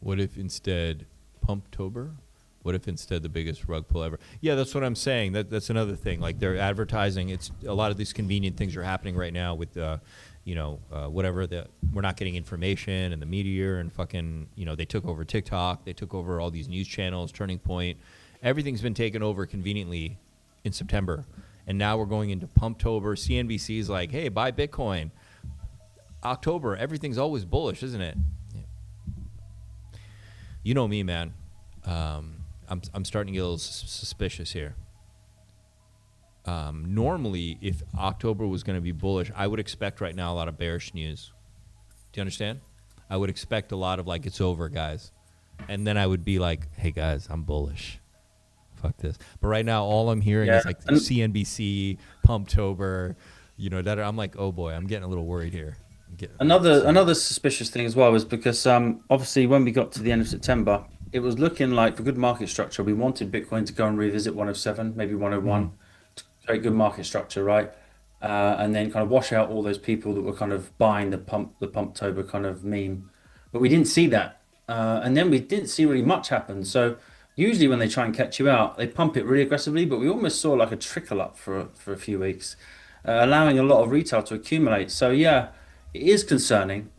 What if instead Pumptober? What if instead the biggest rug pull ever? Yeah, that's what I'm saying. That's another thing. Like, they're advertising. It's a lot of these convenient things are happening right now with, whatever. We're not getting information, and the media, and fucking, they took over TikTok. They took over all these news channels, Turning Point. Everything's been taken over conveniently in September. And now we're going into Pumptober. CNBC's like, hey, buy Bitcoin. October, everything's always bullish, isn't it? Yeah. You know me, man. I'm starting to get a little suspicious here. Normally, if October was going to be bullish, I would expect right now a lot of bearish news. Do you understand? I would expect a lot of like, it's over, guys. And then I would be like, hey, guys, I'm bullish. Fuck this. But right now, all I'm hearing is like CNBC, Pumptober, I'm like, oh boy, I'm getting a little worried here. Another suspicious thing as well is because obviously when we got to the end of September, it was looking like, for good market structure, we wanted Bitcoin to go and revisit 107, maybe 101, very good market structure, right? And then kind of wash out all those people that were kind of buying the Pumptober kind of meme. But we didn't see that. And then we didn't see really much happen. So usually when they try and catch you out, they pump it really aggressively, but we almost saw like a trickle up for a few weeks, allowing a lot of retail to accumulate. So yeah, it is concerning.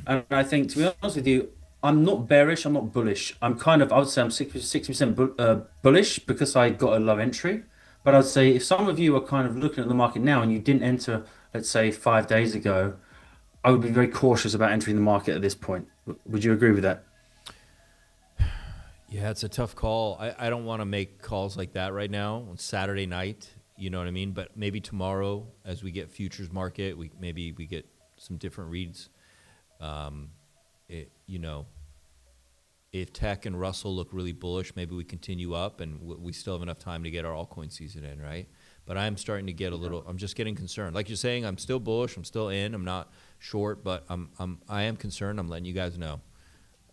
And I think, to be honest with you, I'm not bearish, I'm not bullish. I would say I'm 60% bullish because I got a low entry. But I'd say if some of you are kind of looking at the market now and you didn't enter, let's say 5 days ago, I would be very cautious about entering the market at this point. Would you agree with that? Yeah, it's a tough call. I don't want to make calls like that right now on Saturday night. You know what I mean? But maybe tomorrow, as we get futures market, maybe we get some different reads. If Tech and Russell look really bullish, maybe we continue up, and we still have enough time to get our altcoin season in, right? But I'm starting to get I'm just getting concerned. Like you're saying, I'm still bullish, I'm still in, I'm not short, but I am concerned. I'm letting you guys know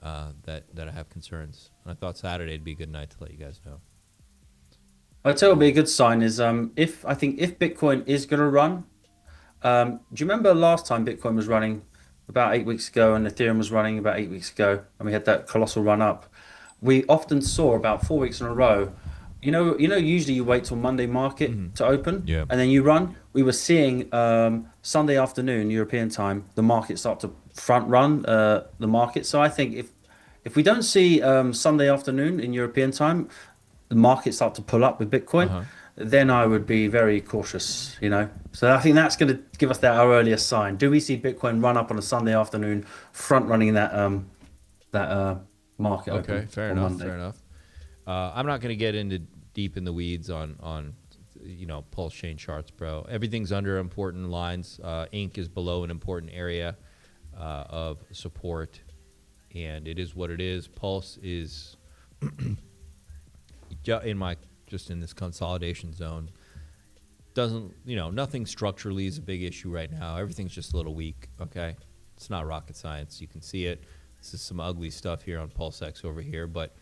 that I have concerns. And I thought Saturday would be a good night to let you guys know. I'd say it'll be a good sign is if Bitcoin is going to run. Do you remember last time Bitcoin was running about 8 weeks ago and Ethereum was running about 8 weeks ago, and we had that colossal run up? We often saw about 4 weeks in a row. Usually you wait till Monday market to open, and then you run. We were seeing Sunday afternoon European time the market start to front run the market. So I think if we don't see Sunday afternoon in European time the market start to pull up with Bitcoin, then I would be very cautious, So I think that's going to give us our earliest sign. Do we see Bitcoin run up on a Sunday afternoon, front running that market? Okay, fair enough. I'm not going to get into deep in the weeds on pulse chain charts, bro. Everything's under important lines. Ink is below an important area of support, and it is what it is. Pulse is in this consolidation zone. Nothing structurally is a big issue right now. Everything's just a little weak, okay? It's not rocket science. You can see it. This is some ugly stuff here on PulseX over here, but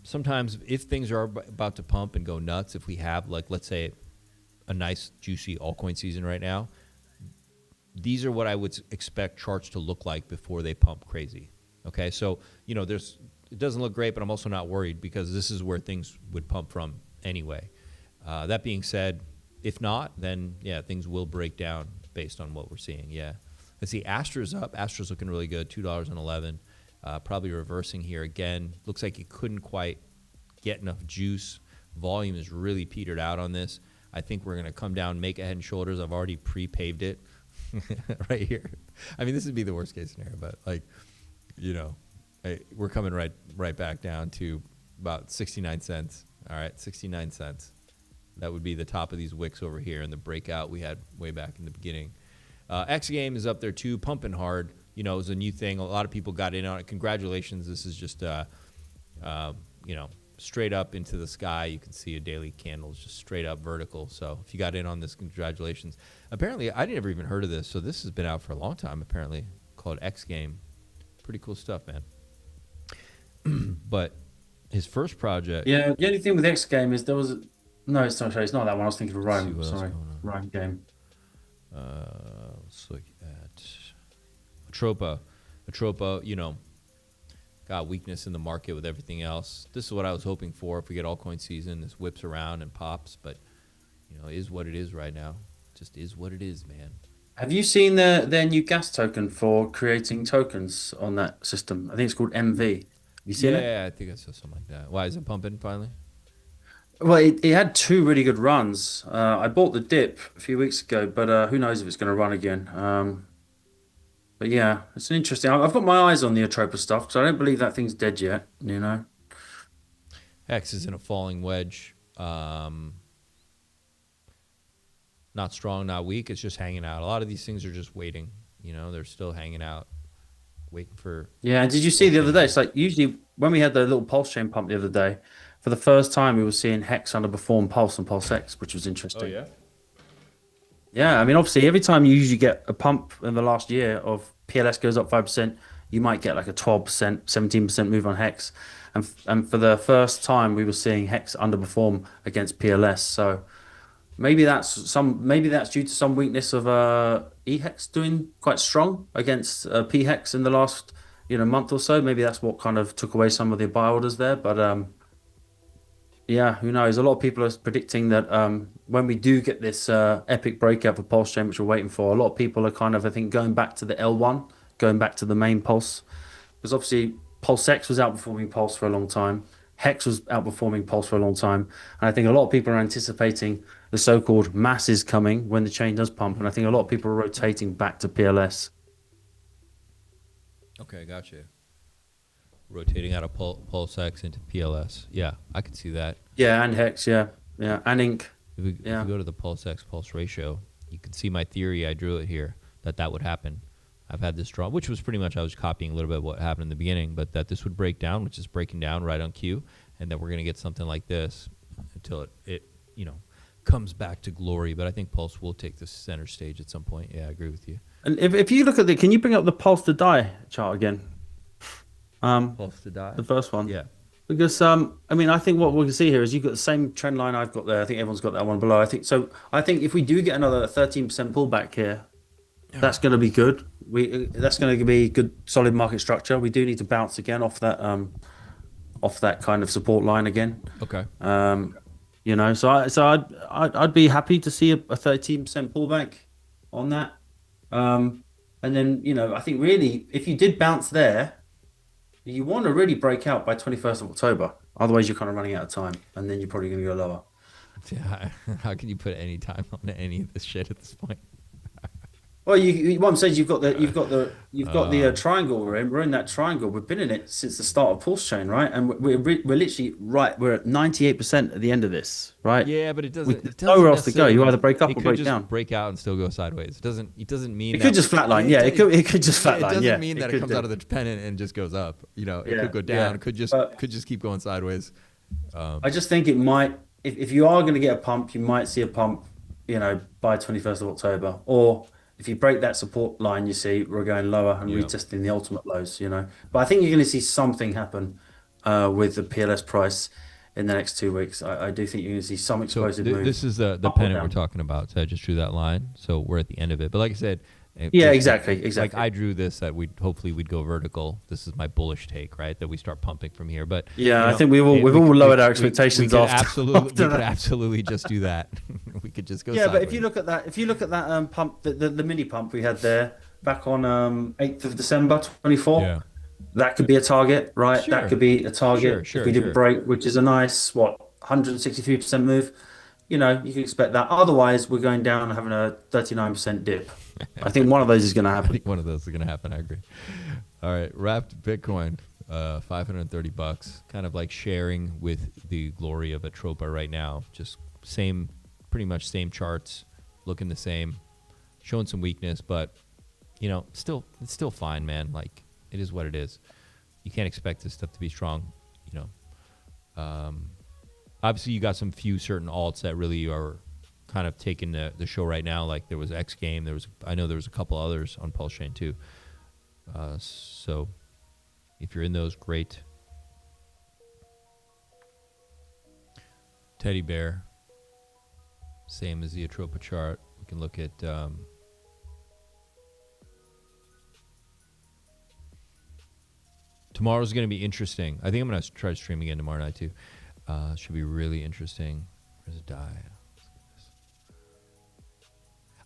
sometimes if things are about to pump and go nuts, if we have, let's say, a nice, juicy altcoin season right now, these are what I would expect charts to look like before they pump crazy, okay? So, it doesn't look great, but I'm also not worried because this is where things would pump from anyway. That being said, if not, then, yeah, things will break down based on what we're seeing, yeah. Let's see, Astra's up. Astra's looking really good, $2.11. Probably reversing here again. Looks like it couldn't quite get enough juice. Volume is really petered out on this. I think we're going to come down, make a head and shoulders. I've already pre-paved it right here. I mean, this would be the worst case scenario, but we're coming right back down to about 69 cents. All right, 69 cents. That would be the top of these wicks over here and the breakout we had way back in the beginning. X Game is up there too, pumping hard. It was a new thing. A lot of people got in on it. Congratulations. This is just, straight up into the sky. You can see a daily candle is just straight up vertical. So if you got in on this, congratulations. Apparently, I never even heard of this. So this has been out for a long time, apparently, called X Game. Pretty cool stuff, man. But his first project. Yeah, the only thing with X Game is no, it's not that one. I was thinking of Rome. Sorry, Rome game. Let's look at Atropa. Atropa, got weakness in the market with everything else. This is what I was hoping for. If we get altcoin season, this whips around and pops, but it is what it is right now. Just is what it is, man. Have you seen their new gas token for creating tokens on that system? I think it's called MV. Have you seen it? Yeah, I think I saw something like that. Why is it pumping finally? Well, it had 2 really good runs. I bought the dip a few weeks ago, but who knows if it's going to run again. But yeah, it's an interesting. I've got my eyes on the Atropa stuff because I don't believe that thing's dead yet. X is in a falling wedge. Not strong, not weak. It's just hanging out. A lot of these things are just waiting. They're still hanging out, waiting for. Yeah, and did you see the other day? It's like usually when we had the little pulse chain pump the other day, for the first time we were seeing Hex underperform Pulse and PulseX, which was interesting. Oh yeah. Yeah, I mean, obviously, every time you usually get a pump in the last year of PLS goes up 5%, you might get like a 12%, 17% move on Hex. And for the first time, we were seeing Hex underperform against PLS. So maybe that's due to some weakness of E-hex doing quite strong against P-hex in the last month or so. Maybe that's what kind of took away some of the buy orders there. But yeah, who knows? A lot of people are predicting that when we do get this epic breakout for pulsechain, which we're waiting for, a lot of people are kind of, I think, going back to the L1, going back to the main pulse, because obviously pulsex was outperforming pulse for a long time. Hex was outperforming pulse for a long time. And I think a lot of people are anticipating the so-called masses coming when the chain does pump. And I think a lot of people are rotating back to PLS. Okay, gotcha. Rotating out of pulsex into PLS. Yeah, I could see that. Yeah, and Hex, yeah. And Inc. If you go to the pulsex pulse ratio, you can see my theory. I drew it here that would happen. I've had this draw, which was pretty much I was copying a little bit of what happened in the beginning, but that this would break down, which is breaking down right on cue, and that we're going to get something like this until it comes back to glory. But I think Pulse will take the center stage at some point. Yeah, I agree with you. And if you look at can you bring up the Pulse to Die chart again? Pulse to Die? The first one. Yeah. Because, I think what we can see here is you've got the same trend line I've got there. I think everyone's got that one below. I think if we do get another 13% pullback here, that's going to be good. That's going to be good, solid market structure. We do need to bounce again off that kind of support line again. Okay. So I'd be happy to see a 13% pullback on that. And then I think really if you did bounce there, you want to really break out by 21st of October. Otherwise, you're kind of running out of time, and then you're probably going to go lower. Yeah. How can you put any time on any of this shit at this point? Well, what I'm saying is you've got the triangle we're in. We're in that triangle. We've been in it since the start of pulse chain, right? And we're literally right. We're at 98% at the end of this, right? Yeah, but it doesn't. There's nowhere else to go. You either break up or break down. Break out and still go sideways. It doesn't mean it could just flatline. Yeah, it could just flatline. It doesn't mean that it comes out of the pennant and just goes up. It could go down. It could just keep going sideways. I just think it might. If you are going to get a pump, you might see a pump, by 21st of October, or if you break that support line, you see we're going lower and retesting the ultimate lows, But I think you're going to see something happen with the PLS price in the next 2 weeks. I do think you're going to see some explosive move. This is the pennant we're talking about. So I just drew that line. So we're at the end of it. But like I said, exactly. Like I drew this that hopefully we'd go vertical. This is my bullish take, right? That we start pumping from here. But I think we've all lowered our expectations we could absolutely just do that. We could just go. Yeah, sideways. But if you look at that pump, the mini pump we had there back on 8th of December 24. That could be a target, right? Sure. That could be a target Sure, if we didn't break, which is a nice 163% move. You can expect that. Otherwise, we're going down and having a 39% dip. I think one of those is going to happen. I think one of those is going to happen. I agree. All right, wrapped Bitcoin, $530. Kind of like sharing with the glory of Atropa right now. Just pretty much same charts, looking the same, showing some weakness, but it's still fine, man. Like it is what it is. You can't expect this stuff to be strong. Obviously, you got some few certain alts that really are kind of taking the show right now. Like there was X Game. I know there was a couple others on Pulse Chain too. So if you're in those, great. Teddy Bear, same as the Atropa chart. We can look at tomorrow's going to be interesting. I think I'm going to try to stream again tomorrow night too. Should be really interesting. Where's the die?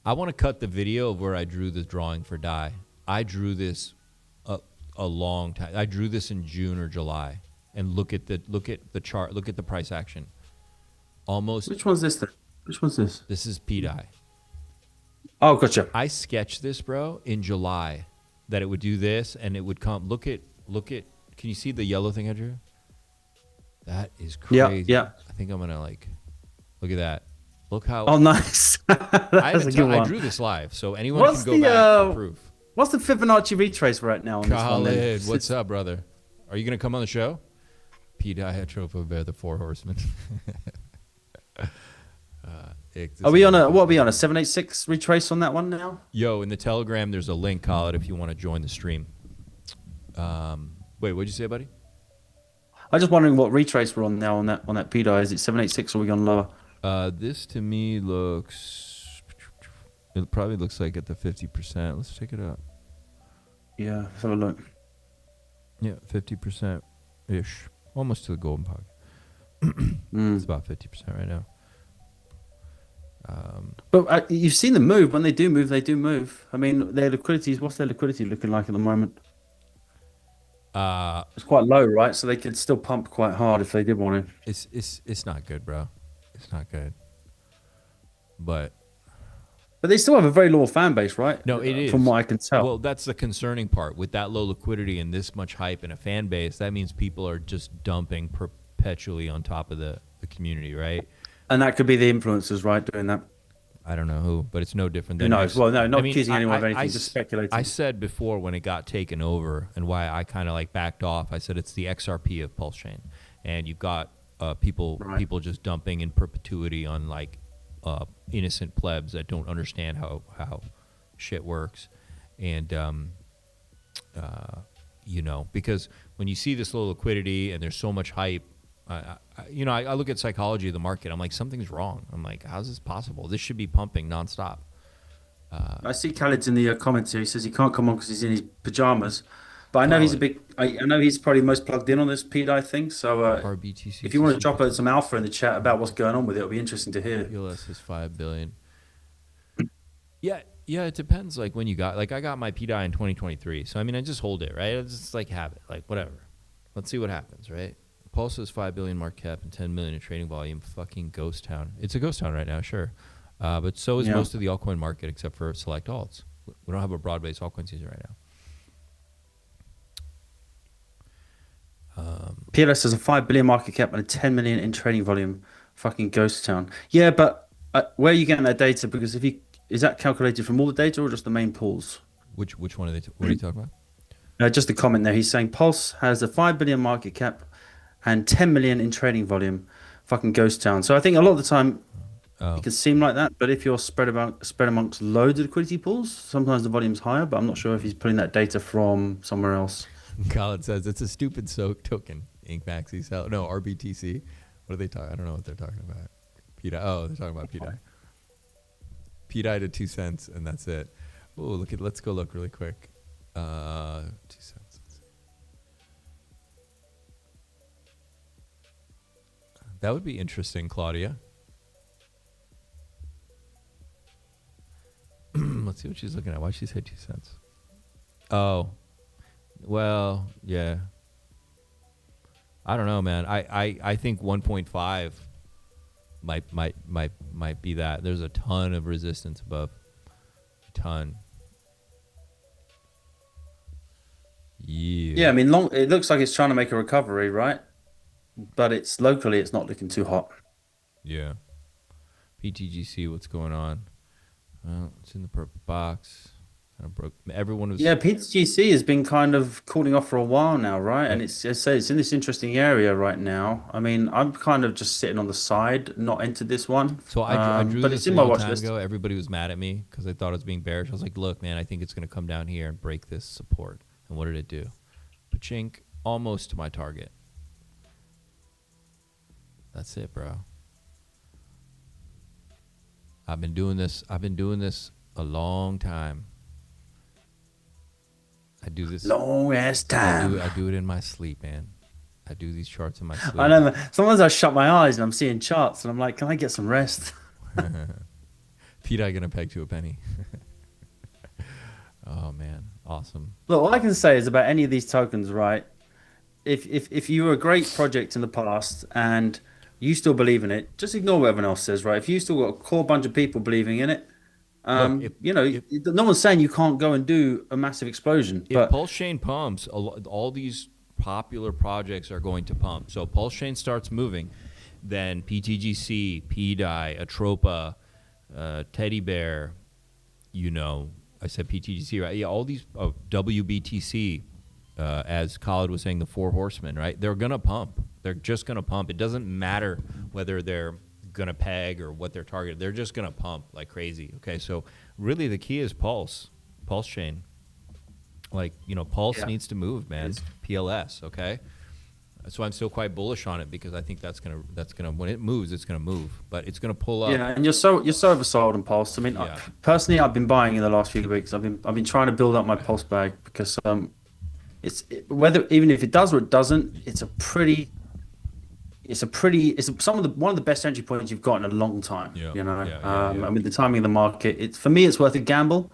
I want to cut the video of where I drew the drawing for die. I drew this a long time. I drew this in June or July, and look at the chart. Look at the price action. Almost. Which one's this? Which one's this? This is pDAI. Oh, gotcha. I sketched this, bro, in July, that it would do this, and it would come. Look at. Can you see the yellow thing I drew? That is crazy. Yeah. I think I'm gonna look at that. Look how. Oh, nice. I drew this live, so anyone can go back and prove. What's the Fibonacci retrace right now on Khaled, this one? what's up, brother? Are you gonna come on the show? pDAI, Atropa, Bear, the Four Horsemen. Are we on a 786 retrace on that one now? Yo, in the Telegram, there's a link, Khaled, if you want to join the stream. Wait, what'd you say, buddy? I'm just wondering what retrace we're on now on that pDAI. Is it 786 or are we gone lower? This to me looks. It probably looks like at the 50%. Let's check it out. Yeah, let's have a look. Yeah, 50% ish, almost to the golden pocket. It's about 50% right now. But you've seen them move. When they do move, they do move. I mean, their liquidity is, what's their liquidity looking like at the moment? It's quite low, right? So they could still pump quite hard if they did want to. It's not good, bro. It's not good. But they still have a very loyal fan base, right? No, it is. From what I can tell. Well, that's the concerning part. With that low liquidity and this much hype and a fan base, that means people are just dumping perpetually on top of the community, right? And that could be the influencers, right, doing that. I don't know who, but it's no different than... Who knows? Well, no, not accusing anyone of anything, just speculating. I said before when it got taken over and why I kind of like backed off, I said it's the XRP of pulsechain. And you've got people just dumping in perpetuity on like innocent plebs that don't understand how shit works. And, you know, because when you see this low liquidity and there's so much hype, I look at psychology of the market. I'm like, something's wrong. I'm like, how's this possible? This should be pumping nonstop. I see Khaled's in the comments here. He says he can't come on because he's in his pajamas. But I know he's a big. I know he's probably most plugged in on this pDAI thing. So RBTC, if you want to drop some alpha in the chat about what's going on with it, it'll be interesting to hear. PLS is 5 billion. Yeah, it depends. Like when you got, like I got my pDAI in 2023. So I mean, I just hold it, right? I just like have it, like whatever. Let's see what happens, right? Pulse is 5 billion market cap and 10 million in trading volume. Fucking ghost town. It's a ghost town right now, sure. But so is most of the altcoin market except for select alts. We don't have a broad-based altcoin season right now. PLS has a 5 billion market cap and a 10 million in trading volume. Fucking ghost town. Yeah, but where are you getting that data? Because is that calculated from all the data or just the main pools? Which one are they? What are you talking about? Just a comment there. He's saying Pulse has a 5 billion market cap and 10 million in trading volume. Fucking ghost town. So I think a lot of the time it can seem like that, but if you're spread amongst loads of liquidity pools, sometimes the volume's higher, but I'm not sure if he's pulling that data from somewhere else. Khaled says it's a stupid soak token. Ink Maxi sell. No, RBTC. What are they talking? I don't know what they're talking about. pDAI. Oh, they're talking about pDAI. pDAI to 2 cents, and that's it. Oh, let's go look really quick. 2 cents. That would be interesting, Claudia. Let's see what she's looking at. Why she say 2 cents? Oh, well, yeah. I don't know, man. I think 1.5 might be that. There's a ton of resistance above. A ton. Yeah, I mean, it looks like it's trying to make a recovery, right? But it's locally, it's not looking too hot. Yeah. PTGC, what's going on? Well, it's in the purple box. Kind of broke. Everyone was. Yeah, PTGC has been kind of cooling off for a while now, right? And it's in this interesting area right now. I mean, I'm kind of just sitting on the side, not entered this one. So I drew this a long time ago. Everybody was mad at me because I thought it was being bearish. I was like, look, man, I think it's going to come down here and break this support. And what did it do? Pachink, almost to my target. That's it, bro. I've been doing this a long time. I do this long ass time. I do it in my sleep, man. I do these charts in my sleep. I know. Sometimes I shut my eyes and I'm seeing charts and I'm like, can I get some rest? pDAI gonna peg to a penny. Oh man, awesome. Look, all I can say is about any of these tokens, right? If you were a great project in the past and you still believe in it, just ignore what everyone else says, right? If you still got a core bunch of people believing in it, no one's saying you can't go and do a massive explosion. If pulsechain pumps, all these popular projects are going to pump. So pulsechain starts moving, then PTGC, pDAI, Atropa, Teddy Bear, I said PTGC, right? Yeah, all these WBTC, as Khaled was saying, the 4 horsemen, right? They're going to pump. They're just going to pump. It doesn't matter whether they're going to peg or what they're targeted. They're just going to pump like crazy. Okay, so really the key is pulse chain. Like, Pulse needs to move, man. PLS, okay? So I'm still quite bullish on it because I think that's gonna when it moves, it's gonna move, but it's gonna pull up. Yeah, and you're so oversold on Pulse. I mean, personally, I've been buying in the last few weeks. I've been trying to build up my Pulse bag because whether even if it does or it doesn't, it's one of the best entry points you've got in a long time. Yeah. You know, Yeah. I mean, the timing of the market. For me, it's worth a gamble.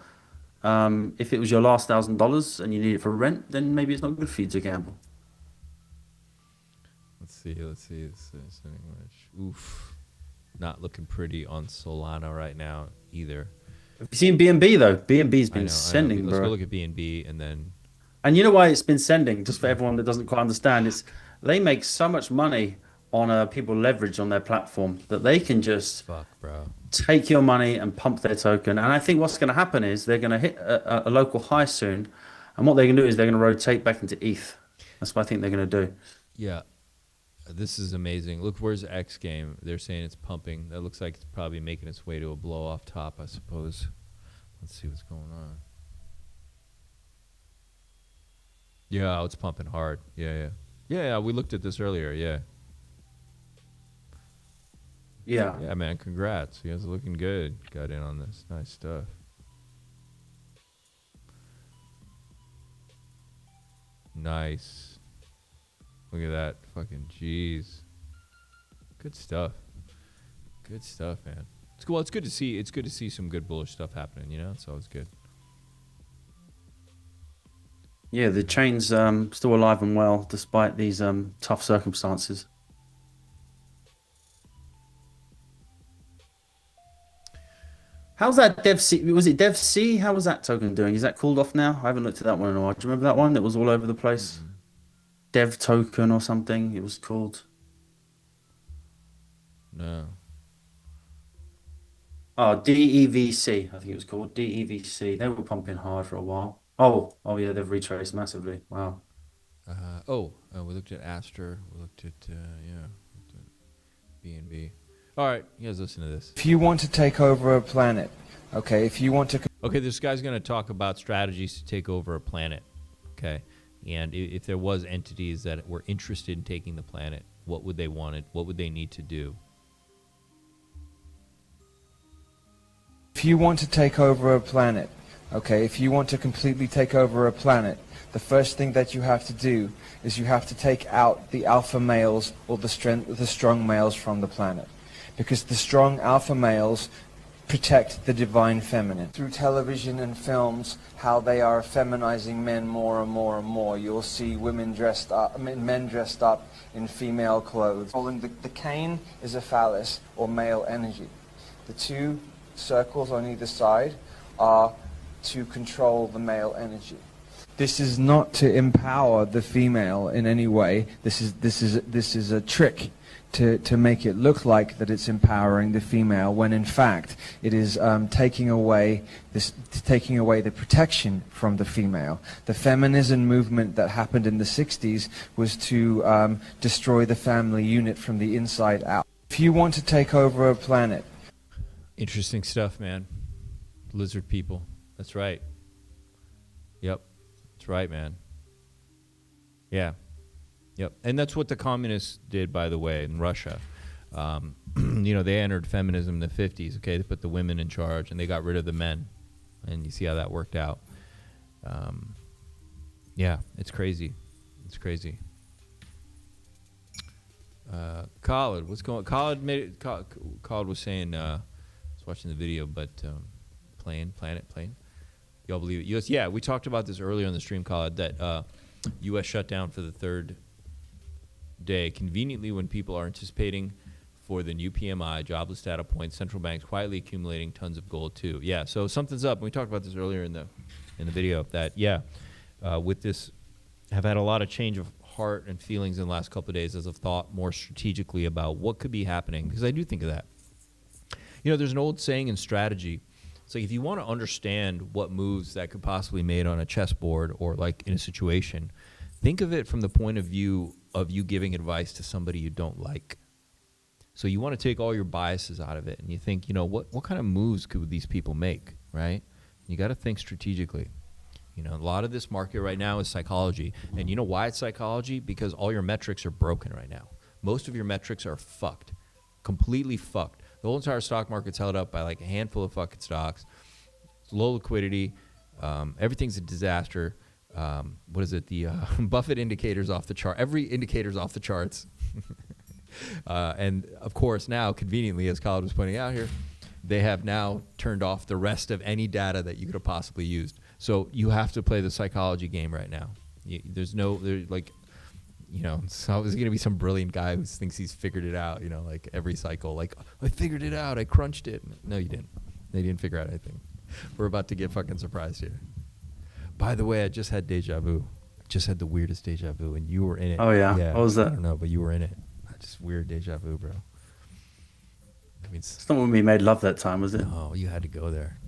If it was your last $1,000 and you need it for rent, then maybe it's not good for you to gamble. Let's see. Oof. Not looking pretty on Solana right now either. Have you seen BNB though? BNB's been sending, Let's bro. go look at BNB and then. And you know why it's been sending? Just for everyone that doesn't quite understand, it's they make so much money on people leverage on their platform that they can just take your money and pump their token. And I think what's going to happen is they're going to hit a local high soon, and what they're going to do is they're going to rotate back into ETH. That's what I think they're going to do. Yeah. This is amazing. Look, where's X game? They're saying it's pumping. That looks like it's probably making its way to a blow off top, I suppose. Let's see what's going on. Yeah, it's pumping hard. Yeah. We looked at this earlier. Yeah. Yeah, man. Congrats. You guys are looking good. Got in on this. Nice stuff. Nice. Look at that. Fucking jeez. Good stuff. Good stuff, man. It's cool. It's good to see. It's good to see some good bullish stuff happening. You know, it's always good. Yeah, the chain's still alive and well despite these tough circumstances. How's that Dev C? Was it Dev C? How was that token doing? Is that cooled off now? I haven't looked at that one in a while. Do you remember that one that was all over the place? Dev token or something it was called. No. Oh, DEVC, I think it was called DEVC. They were pumping hard for a while. Oh yeah, they've retraced massively. Wow. We looked at Aster. We looked at BNB. All right, you guys listen to this. If you want to take over a planet, okay, if you want to... Okay, this guy's going to talk about strategies to take over a planet, okay? And if there was entities that were interested in taking the planet, what would they want? What would they need to do? If you want to take over a planet, okay, if you want to completely take over a planet, the first thing that you have to do is you have to take out the alpha males or the strong males from the planet. Because the strong alpha males protect the divine feminine. Through television and films, how they are feminizing men more and more and more. You'll see men dressed up in female clothes. The cane is a phallus or male energy. The two circles on either side are to control the male energy. This is not to empower the female in any way. This is a trick to make it look like that it's empowering the female, when in fact it is taking away the protection from the female. The feminism movement that happened in the 60s was to destroy the family unit from the inside out. If you want to take over a planet. Interesting stuff, man. Lizard people. That's right. Yep. That's right, man. Yeah. Yep. And that's what the communists did, by the way, in Russia. They entered feminism in the 50s, okay? They put the women in charge, and they got rid of the men. And you see how that worked out. Yeah, it's crazy. It's crazy. Khalid, what's going on? Khalid was saying, I was watching the video, but plane. Y'all believe it? U.S. Yeah, we talked about this earlier on the stream, Khalid, that U.S. shut down for the third day, conveniently when people are anticipating for the new PMI, jobless data points, central banks quietly accumulating tons of gold too. Yeah, so something's up. We talked about this earlier in the video that with this, have had a lot of change of heart and feelings in the last couple of days as I've thought more strategically about what could be happening, because I do think of that. There's an old saying in strategy. It's like if you want to understand what moves that could possibly be made on a chessboard or like in a situation, think of it from the point of view of you giving advice to somebody you don't like. So you want to take all your biases out of it, and you think, what kind of moves could these people make, right? You got to think strategically. You know, a lot of this market right now is psychology. And you know why it's psychology? Because all your metrics are broken right now. Most of your metrics are fucked, completely fucked. The whole entire stock market's held up by like a handful of fucking stocks. It's low liquidity. Everything's a disaster. What is it? The Buffett indicator's off the chart. Every indicator's off the charts. And of course now, conveniently, as Khaled was pointing out here, they have now turned off the rest of any data that you could have possibly used. So you have to play the psychology game right now. There's like, you know, it's always going to be some brilliant guy who thinks he's figured it out, you know, like every cycle. Like, I figured it out. I crunched it. No, you didn't. They didn't figure out anything. We're about to get fucking surprised here. By the way, I just had deja vu. I just had the weirdest deja vu, and you were in it. Oh, yeah? What was that? I don't know, but you were in it. Just weird deja vu, bro. I mean, it's not when we made love that time, was it? No, you had to go there.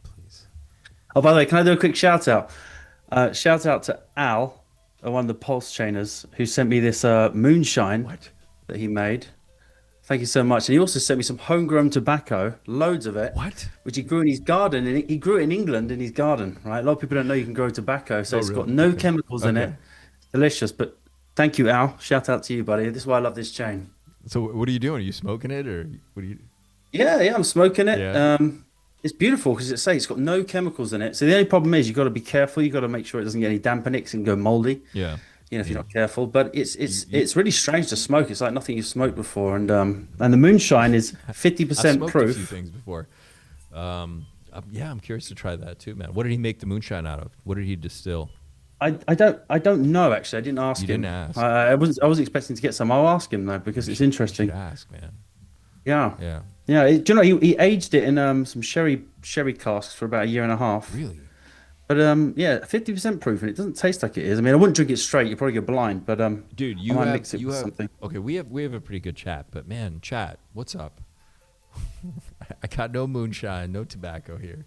Please. Oh, by the way, can I do a quick shout out? Shout out to Al, one of the pulsechainers, who sent me this moonshine that he made. Thank you so much. And he also sent me some homegrown tobacco, loads of it. What? Which he grew in his garden. And he grew it in England in his garden, right? A lot of people don't know you can grow tobacco. So it's got no chemicals in it. It's delicious. But thank you, Al. Shout out to you, buddy. This is why I love this chain. So what are you doing? Are you smoking it, or what are you? Yeah, I'm smoking it. Yeah. It's beautiful because it's got no chemicals in it. So the only problem is you've got to be careful. You've got to make sure it doesn't get any damp in it. It can go moldy. Yeah. You know, if you're not careful. But it's really strange to smoke. It's like nothing you've smoked before. And the moonshine is 50% I've proof. A few things before. Yeah, I'm curious to try that too, man. What did he make the moonshine out of? What did he distill? I don't know actually. I didn't ask him. You didn't ask. I was expecting to get some. I'll ask him though because it's interesting. You should ask, man. Yeah. Yeah. Yeah. Do you know he aged it in some sherry casks for about a year and a half. Really? But yeah, 50% proof, and it doesn't taste like it is. I mean, I wouldn't drink it straight. You'd probably go blind. But dude, I might mix it with something. Okay, we have a pretty good chat, but man, chat, what's up? I got no moonshine, no tobacco here.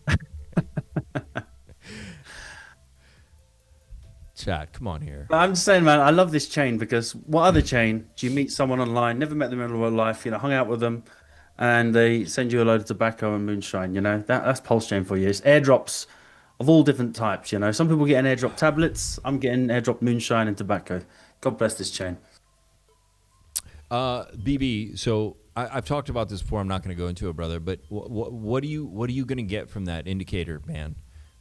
Chat, come on here. I'm just saying, man, I love this chain because what other chain do you meet someone online, never met them in real life, you know, hung out with them, and they send you a load of tobacco and moonshine, you know? That's pulse chain for you. It's airdrops of all different types, you know? Some people get airdrop tablets. I'm getting airdrop moonshine and tobacco. God bless this chain. BB, so I've talked about this before. I'm not going to go into it, brother, but what are you going to get from that indicator, man?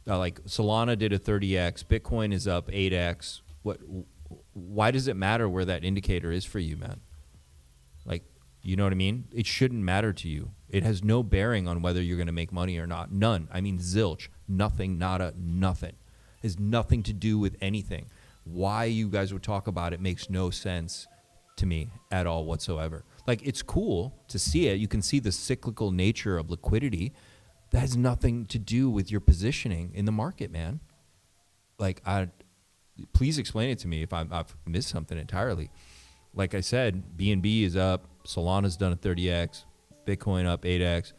Like Solana did a 30x, Bitcoin is up 8x. Why does it matter where that indicator is for you, man? Like, you know what I mean? It shouldn't matter to you. It has no bearing on whether you're going to make money or not. None. I mean, zilch. Nothing, nada, nothing. It has nothing to do with anything. Why you guys would talk about it makes no sense to me at all whatsoever. Like, it's cool to see it. You can see the cyclical nature of liquidity. That has nothing to do with your positioning in the market, man. Like, please explain it to me if I've missed something entirely. Like I said, BNB is up, Solana's done a 30x, Bitcoin up 8x.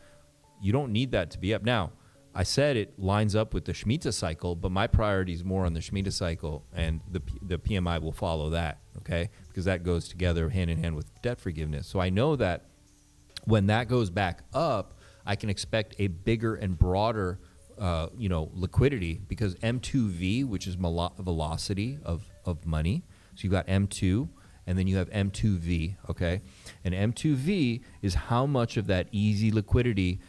You don't need that to be up. Now, I said it lines up with the Shemitah cycle, but my priority is more on the Shemitah cycle, and the PMI will follow that, okay? Because that goes together hand in hand with debt forgiveness. So I know that when that goes back up, I can expect a bigger and broader, liquidity, because M2V, which is velocity of money. So you've got M2, and then you have M2V, okay? And M2V is how much of that easy liquidity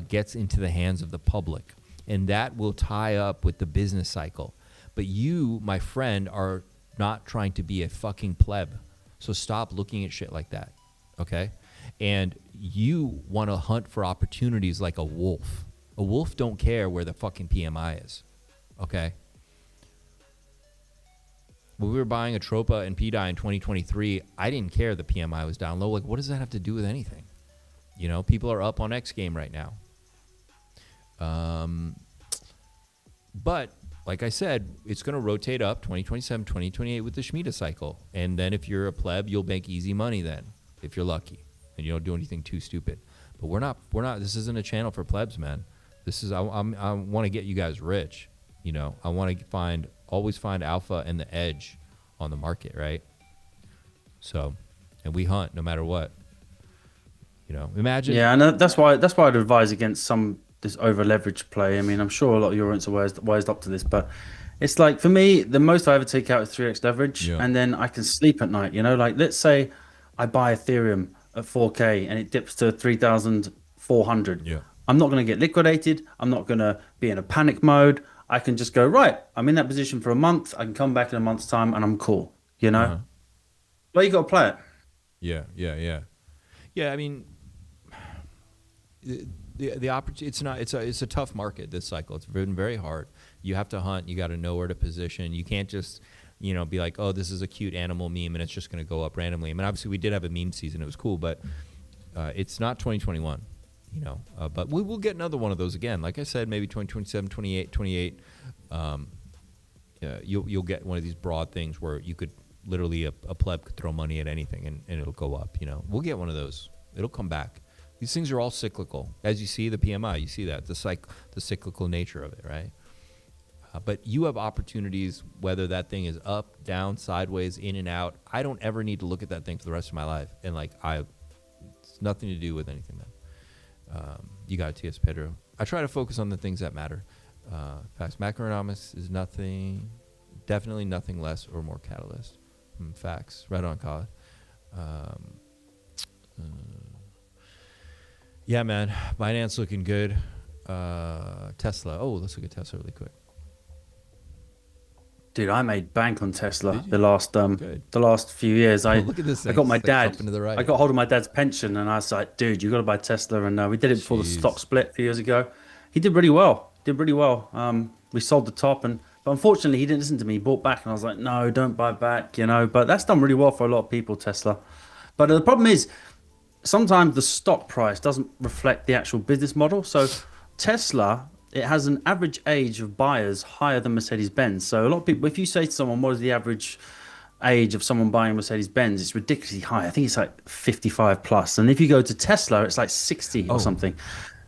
gets into the hands of the public. And that will tie up with the business cycle. But you, my friend, are not trying to be a fucking pleb. So stop looking at shit like that, okay? And you want to hunt for opportunities like a wolf. A wolf don't care where the fucking PMI is, okay? When we were buying a Tropa and pDAI in 2023, I didn't care the PMI was down low. Like, what does that have to do with anything? You know, people are up on X game right now. But like I said, it's going to rotate up 2027, 2028 with the Shemitah cycle. And then if you're a pleb, you'll make easy money then, if you're lucky and you don't do anything too stupid. But we're not, this isn't a channel for plebs, man. This is, I want to get you guys rich. You know, I want to always find alpha and the edge on the market, right? So, and we hunt no matter what. You know, imagine. Yeah, and that's why I'd advise against some over leverage play. I mean, I'm sure a lot of your audience are wised up to this, but it's like, for me, the most I ever take out is 3x leverage, and then I can sleep at night. You know, like, let's say I buy Ethereum at 4K and it dips to 3,400. Yeah. I'm not going to get liquidated. I'm not going to be in a panic mode. I can just go, right, I'm in that position for a month. I can come back in a month's time and I'm cool, you know? But you got to play it. Yeah, I mean, the opportunity, it's a tough market this cycle. It's been very hard. You have to hunt. You got to know where to position. You can't just, you know, be like, oh, this is a cute animal meme and it's just going to go up randomly. I mean, obviously we did have a meme season. It was cool, but it's not 2021, you know. But we will get another one of those again. Like I said, maybe 2027, 28. You'll get one of these broad things where you could literally a pleb could throw money at anything and it'll go up, you know. We'll get one of those. It'll come back. These things are all cyclical. As you see the PMI, you see that, the cyclical nature of it, right? But you have opportunities, whether that thing is up, down, sideways, in and out. I don't ever need to look at that thing for the rest of my life. And like, it's nothing to do with anything, man. You got it, T.S. Pedro. I try to focus on the things that matter. Facts. Macroeconomics is nothing, definitely nothing less or more catalyst. Facts. Right on, Colin. Yeah, man. Binance looking good. Tesla. Oh, let's look at Tesla really quick. Dude, I made bank on Tesla the last few years. Look at this thing. I got my dad. To the right. I got hold of my dad's pension, and I was like, "Dude, you got to buy Tesla." And we did it before the stock split a few years ago. He did really well. We sold the top, but unfortunately, he didn't listen to me. He bought back, and I was like, "No, don't buy back," you know. But that's done really well for a lot of people, Tesla. But the problem is, sometimes the stock price doesn't reflect the actual business model. So Tesla, it has an average age of buyers higher than Mercedes-Benz. So a lot of people, if you say to someone, what is the average age of someone buying a Mercedes-Benz, it's ridiculously high. I think it's like 55 plus. And if you go to Tesla, it's like 60 or something.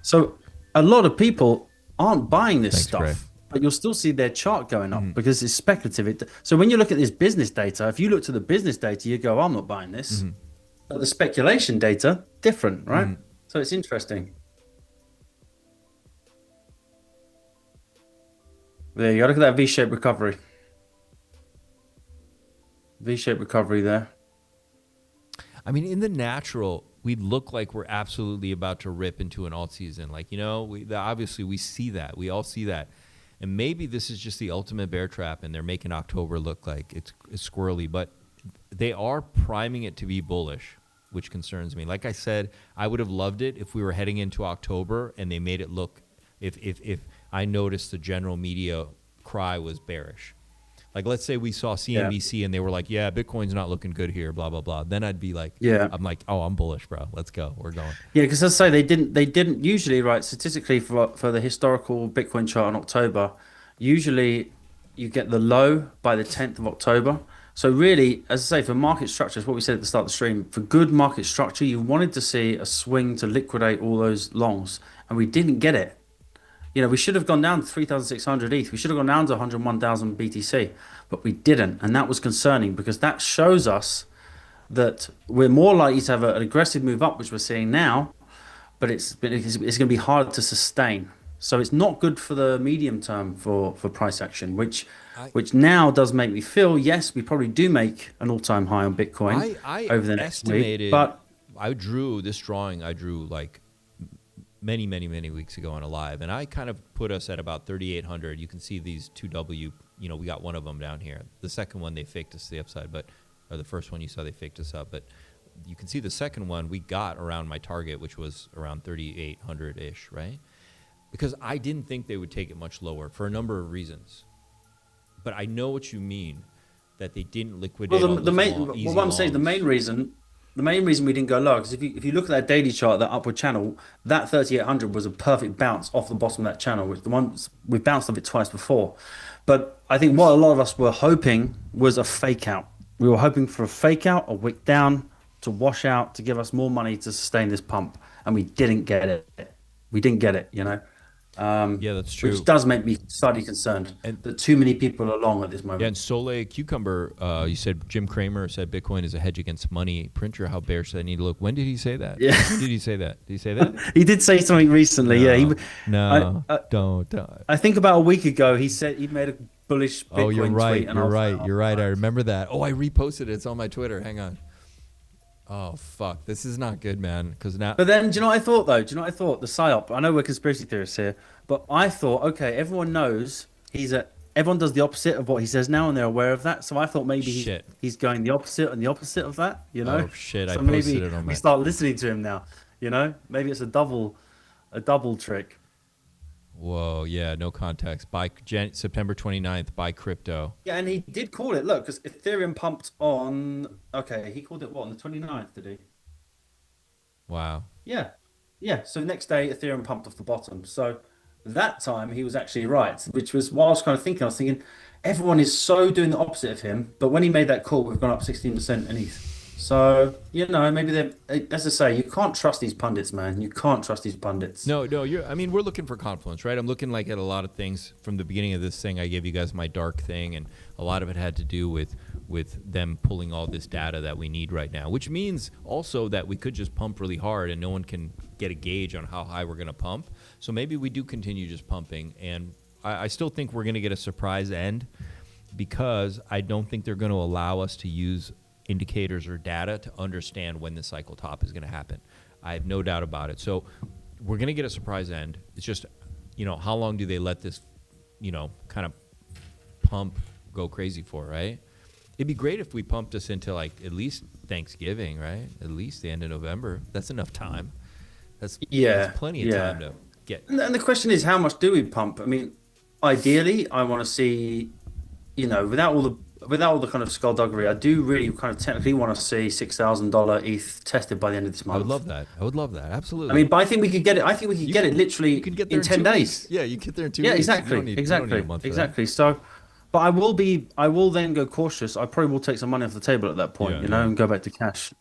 So a lot of people aren't buying this stuff. Ray. But you'll still see their chart going up because it's speculative. So when you look at this business data, if you look to the business data, you go, I'm not buying this. But the speculation data, different, right? So it's interesting. There you go. Look at that V-shaped recovery. V-shaped recovery there. I mean, in the natural, we look like we're absolutely about to rip into an alt season. Like, you know, obviously we see that. We all see that. And maybe this is just the ultimate bear trap and they're making October look like it's squirrely. But they are priming it to be bullish, which concerns me. Like I said, I would have loved it if we were heading into October and they made it look, if I noticed the general media cry was bearish. Like, let's say we saw CNBC and they were like, yeah, Bitcoin's not looking good here, blah, blah, blah. Then I'd be like, I'm like, oh, I'm bullish, bro. Let's go. We're going. Yeah, because let's say they didn't usually, right, statistically for the historical Bitcoin chart in October, usually you get the low by the 10th of October. So really, as I say, for market structure, it's what we said at the start of the stream, for good market structure, you wanted to see a swing to liquidate all those longs, and we didn't get it. You know, we should have gone down to 3,600 ETH. We should have gone down to 101,000 BTC, but we didn't. And that was concerning because that shows us that we're more likely to have an aggressive move up, which we're seeing now, but it's going to be hard to sustain. So it's not good for the medium term for price action, which now does make me feel, yes, we probably do make an all-time high on Bitcoin over the next week. But I drew this drawing. I drew like many weeks ago on a live, and I kind of put us at about 3,800. You can see these 2W, you know, we got one of them down here. The second one, they faked us to the upside, or the first one you saw, they faked us up. But you can see the second one, we got around my target, which was around 3,800-ish, right? Because I didn't think they would take it much lower for a number of reasons. But I know what you mean, that they didn't liquidate what I'm saying, the main reason we didn't go lower, because if you look at that daily chart, that upward channel, that 3,800 was a perfect bounce off the bottom of that channel, which the ones we bounced off it twice before. But I think what a lot of us were hoping was a fake out. We were hoping for a fake out, a wick down, to wash out, to give us more money to sustain this pump, and we didn't get it. We didn't get it, you know. Yeah, that's true. Which does make me slightly concerned that too many people are long at this moment. Yeah, and Soleil Cucumber, you said Jim Cramer said Bitcoin is a hedge against money printer. How bearish I need to look. When did he say that? Yeah. When did he say that? Did he say that? He did say something recently. No, don't. I think about a week ago he said he made a bullish Bitcoin Oh, you're right. tweet. And You're right. I remember that. Oh, I reposted it. It's on my Twitter. Hang on. Oh, fuck. This is not good, man. Because now. But then, do you know what I thought, though? Do you know what I thought? The PSYOP. I know we're conspiracy theorists here, but I thought, okay, everyone knows everyone does the opposite of what he says now, and they're aware of that. So I thought maybe he's going the opposite and the opposite of that, you know? Oh, shit. So I maybe posted it on my. we start listening to him now, you know? Maybe it's a double trick. Whoa, yeah, no context. By September 29th, buy crypto. Yeah, and he did call it. Look, because Ethereum pumped on. Okay, he called it what on the 29th, did he? Wow. Yeah. So next day, Ethereum pumped off the bottom. So that time he was actually right, which was what I was kind of thinking. I was thinking everyone is so doing the opposite of him, but when he made that call, we've gone up 16% in ETH. So, you know, maybe they're, as I say, you can't trust these pundits, man. You can't trust these pundits. No, I mean, we're looking for confluence, right? I'm looking like at a lot of things from the beginning of this thing. I gave you guys my dark thing, and a lot of it had to do with them pulling all this data that we need right now, which means also that we could just pump really hard and no one can get a gauge on how high we're going to pump. So maybe we do continue just pumping, and I still think we're going to get a surprise end because I don't think they're going to allow us to use indicators or data to understand when the cycle top is going to happen. I have no doubt about it. So we're going to get a surprise end. It's just, you know, how long do they let this, you know, kind of pump go crazy for, right? It'd be great if we pumped us into like at least Thanksgiving, right? At least the end of November. That's enough time. That's plenty of time to get. And the question is, how much do we pump? I mean, ideally, I want to see, you know, without all the kind of skullduggery, I do really kind of technically want to see $6,000 ETH tested by the end of this month. I would love that. Absolutely. I mean, but I think we could get it. I think we could get it literally in 10 days. Yeah, you get there in 2 weeks. Yeah, exactly. So, but I will then go cautious. I probably will take some money off the table at that point, and go back to cash.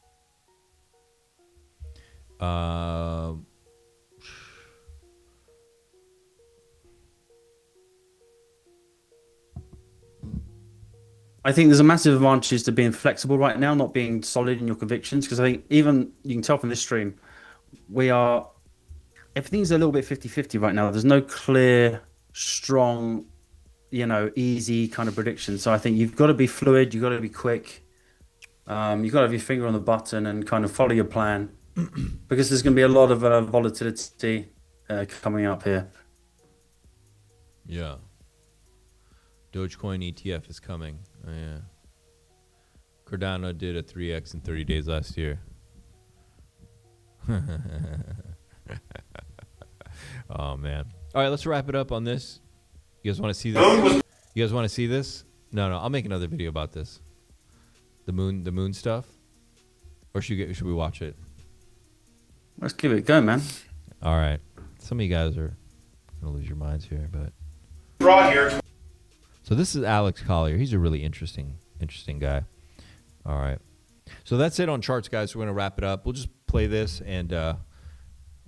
I think there's a massive advantage to being flexible right now, not being solid in your convictions, because I think even you can tell from this stream, everything's a little bit 50-50 right now. There's no clear, strong, you know, easy kind of prediction. So I think you've got to be fluid, you've got to be quick, you've got to have your finger on the button and kind of follow your plan, because there's going to be a lot of volatility coming up here. Yeah. Dogecoin ETF is coming. Oh, yeah. Cardano did a 3x in 30 days last year. Oh, man. All right, let's wrap it up on this. You guys want to see this? You guys want to see this? No, I'll make another video about this. The moon stuff? Or should we watch it? Let's give it a go, man. All right. Some of you guys are going to lose your minds here, but... Brought here. So this is Alex Collier. He's a really interesting guy. All right. So that's it on charts, guys. We're going to wrap it up. We'll just play this and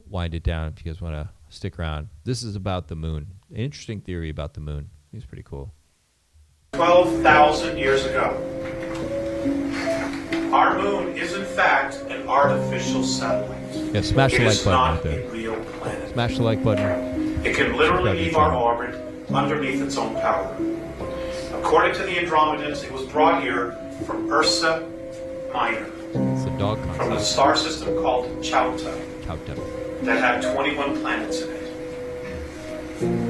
wind it down if you guys want to stick around. This is about the moon. An interesting theory about the moon. It's pretty cool. 12,000 years ago. Our moon is in fact an artificial satellite. Yeah, smash the like button right there. there. It is not a real planet. Smash the like button. It can literally leave our orbit underneath its own power. According to the Andromedans, it was brought here from Ursa Minor. It's a dog concept. From a star system called Chauta. That had 21 planets in it.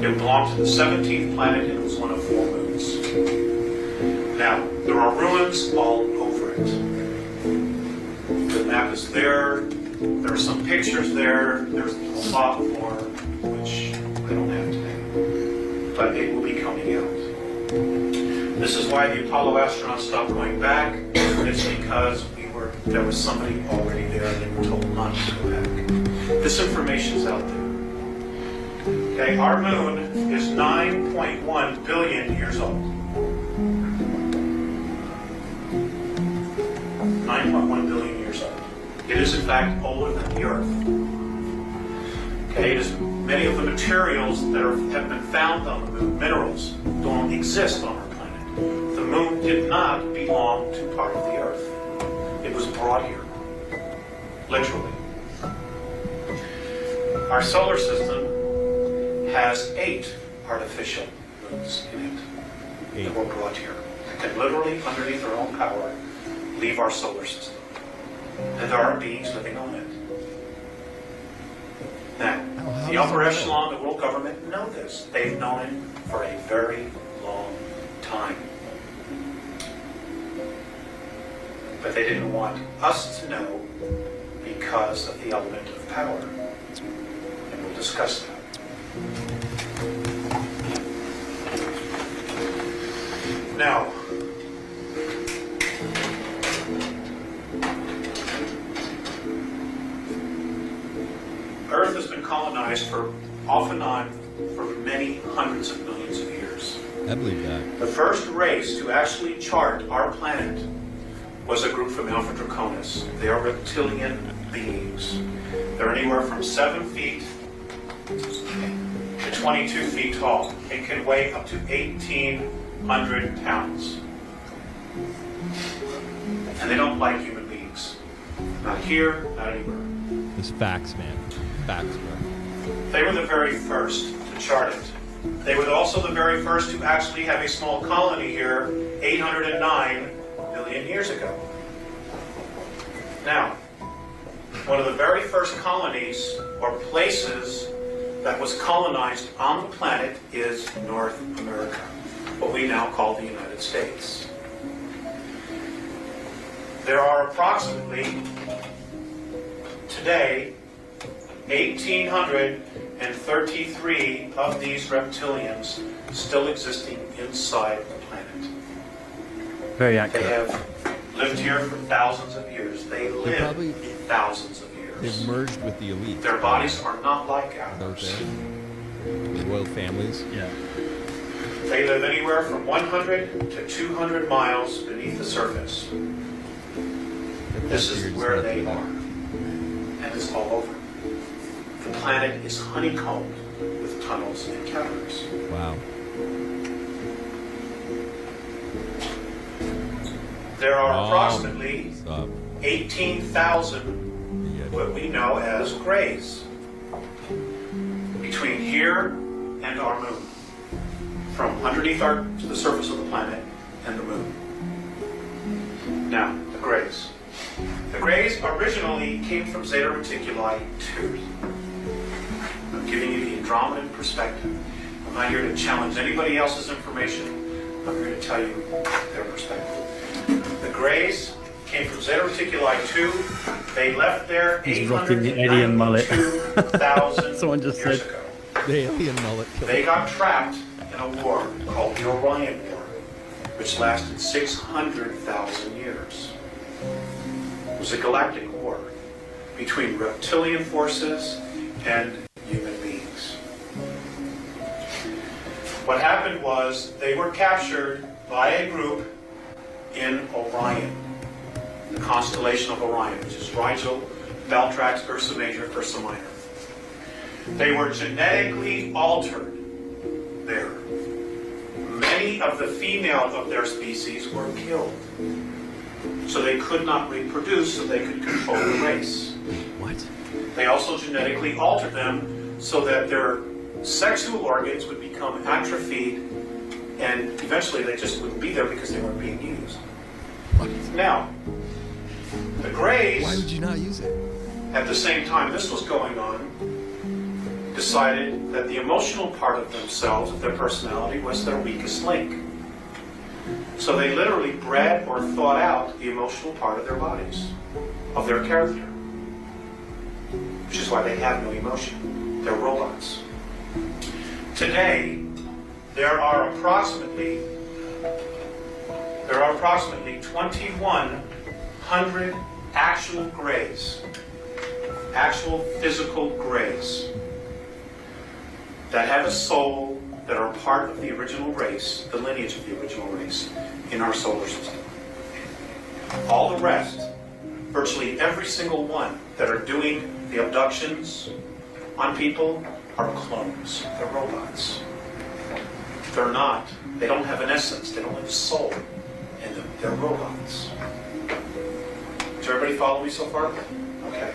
It belonged to the 17th planet and it was one of 4 moons. Now, there are ruins all over it. The map is there. There are some pictures there. There's a lot more, which I don't have today. But it will be coming out. This is why the Apollo astronauts stopped going back. It's because there was somebody already there and they were told not to go back. This information's out there. Okay, our moon is 9.1 billion years old. 9.1 billion years old. It is in fact older than the Earth. Okay, it is many of the materials that have been found on the moon, minerals, don't exist on our planet. The moon did not belong to part of the Earth. It was brought here, literally. Our solar system has 8 artificial moons in it that were brought here. That can literally, underneath their own power, leave our solar system. And there are beings living on it. Now, the upper echelon of the world government know this. They've known it for a very long time. But they didn't want us to know because of the element of power. And we'll discuss that. Now, Earth has been colonized off and on for many hundreds of millions of years. I believe that. The first race to actually chart our planet was a group from Alpha Draconis. They are reptilian beings. They're anywhere from 7 feet to 22 feet tall. They can weigh up to 1,800 pounds. And they don't like human beings. Not here, not anywhere. This facts, man. Facts, bro. They were the very first to chart it. They were also the very first to actually have a small colony here 809 million years ago. Now, one of the very first colonies or places that was colonized on the planet is North America, what we now call the United States. There are approximately, today, 1,833 of these reptilians still existing inside the planet. Very accurate. They have lived here for thousands of years. They live in thousands of years. They've merged with the elite. Their bodies are not like ours. The royal families. Yeah. They live anywhere from 100 to 200 miles beneath the surface. This is where they are. And it's all over. The planet is honeycombed with tunnels and caverns. Wow. There are approximately 18,000 what we know as grays between here and our moon, from underneath the surface of the planet and the moon. Now, the grays. The grays originally came from Zeta Reticuli 2. I'm giving you the Andromedan perspective. I'm not here to challenge anybody else's information. I'm here to tell you their perspective. The grays came from Zeta Reticuli 2. They left there 892,000 Someone just years said ago. The alien mullet killed. They got trapped in a war called the Orion War, which lasted 600,000 years. It was a galactic war between reptilian forces and human beings. What happened was they were captured by a group in Orion, the constellation of Orion, which is Rigel, Beltrax, Ursa Major, Ursa Minor. They were genetically altered there. Many of the females of their species were killed, so they could not reproduce, so they could control the race. What? They also genetically altered them so that their sexual organs would become atrophied, and eventually they just wouldn't be there because they weren't being used. Now, the Greys, why would you not use it? At the same time this was going on, decided that the emotional part of themselves, of their personality, was their weakest link. So they literally bred or thought out the emotional part of their bodies, of their character. Which is why they have no emotion. They're robots. Today, there are approximately 2,100 actual Greys, actual physical Greys, that have a soul, that are part of the original race, the lineage of the original race, in our solar system. All the rest, virtually every single one that are doing the abductions on people are clones. They're robots. They're not. They don't have an essence. They don't have a soul in them. They're robots. Does everybody follow me so far? Okay.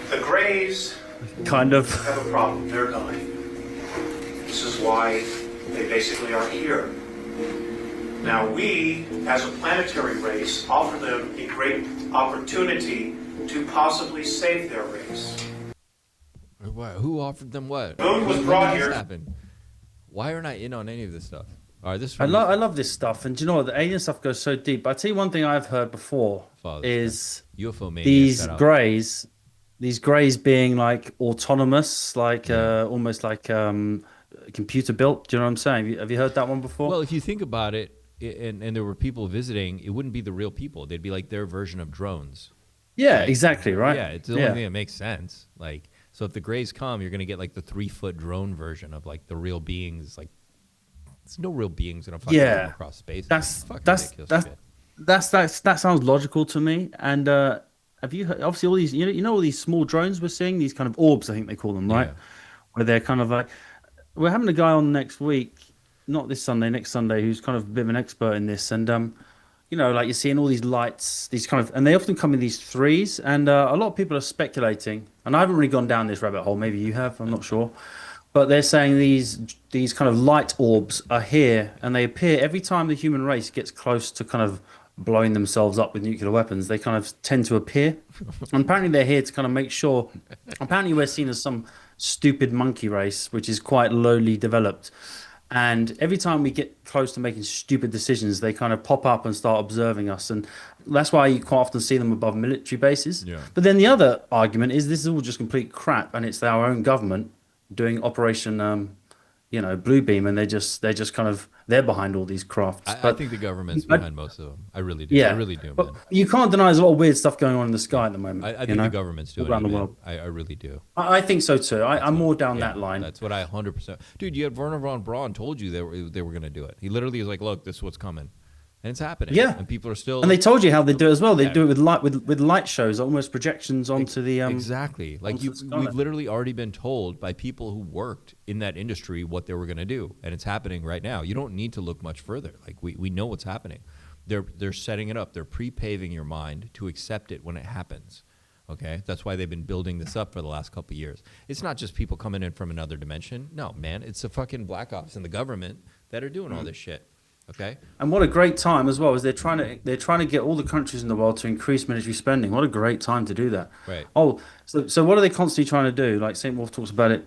The Greys Kind of. have a problem. They're dying. This is why they basically are here. Now we, as a planetary race, offer them a great opportunity to possibly save their race. Who offered them what? Moon was When brought did this here. happen? Why aren't I in on any of this stuff? All right, this I love this stuff, and do you know what? The alien stuff goes so deep. I tell you one thing I've heard before is UFO mania these set up. greys being like autonomous, like almost like computer built. Do you know what I'm saying? Have you heard that one before? Well, if you think about it, and there were people visiting, it wouldn't be the real people. They'd be like their version of drones. Yeah, exactly, right? Yeah, it's the only thing that makes sense. Like, so if the Greys come, you're gonna get like the 3-foot drone version of like the real beings. Like, there's no real beings in a fucking room across space. That sounds logical to me. And have you heard, obviously all these you know all these small drones we're seeing, these kind of orbs, I think they call them, right? Where they're kind of like, we're having a guy on next week, not this Sunday, next Sunday, who's kind of a bit of an expert in this, and you know, like you're seeing all these lights, these kind of, and they often come in these threes, and a lot of people are speculating, and I haven't really gone down this rabbit hole, maybe you have, I'm not sure, but they're saying these kind of light orbs are here, and they appear every time the human race gets close to kind of blowing themselves up with nuclear weapons, they kind of tend to appear, and apparently they're here to kind of make sure, apparently we're seen as some stupid monkey race, which is quite lowly developed. And every time we get close to making stupid decisions, they kind of pop up and start observing us. And that's why you quite often see them above military bases. Yeah. But then the other argument is this is all just complete crap, and it's our own government doing Operation, Bluebeam, and they're behind all these crafts. I think the government's behind most of them. I really do. Yeah, I really do, but man. you can't deny there's a lot of weird stuff going on in the sky at the moment. I think the government's doing around it, the man. world. I really do. I think so too. I'm more down that line. That's what I 100%. Dude, you had Werner von Braun told you they were going to do it. He literally was like, "Look, this is what's coming," and it's happening. Yeah, and people are still. And they told you how they do it as well. They do it with light shows, almost projections onto the exactly. Like we've literally already been told by people who worked in that industry what they were going to do, and it's happening right now. You don't need to look much further. Like we know what's happening. They're setting it up. They're pre-paving your mind to accept it when it happens. Okay, that's why they've been building this up for the last couple of years. It's not just people coming in from another dimension. No, man, it's the fucking black ops and the government that are doing all this shit. Okay. And what a great time as well is they're trying to get all the countries in the world to increase military spending. What a great time to do that. Right. Oh, so what are they constantly trying to do? Like St. Wolf talks about it,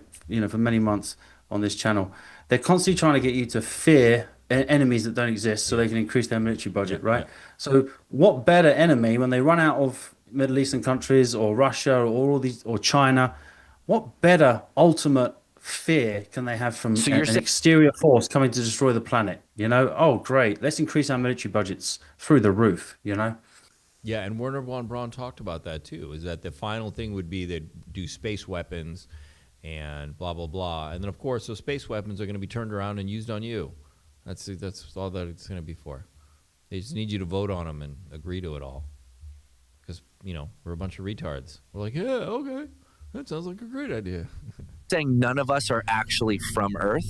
for many months on this channel. They're constantly trying to get you to fear enemies that don't exist so they can increase their military budget, right? Yeah. So what better enemy when they run out of Middle Eastern countries or Russia or all these or China? What better ultimate fear can they have from an exterior force coming to destroy the planet? Oh great, let's increase our military budgets through the roof. Yeah, and Werner von Braun talked about that too, is that the final thing would be they'd do space weapons and blah blah blah, and then of course those space weapons are going to be turned around and used on you. That's all that it's going to be for. They just need you to vote on them and agree to it all, because we're a bunch of retards. We're like, yeah, okay, that sounds like a great idea. Saying none of us are actually from Earth?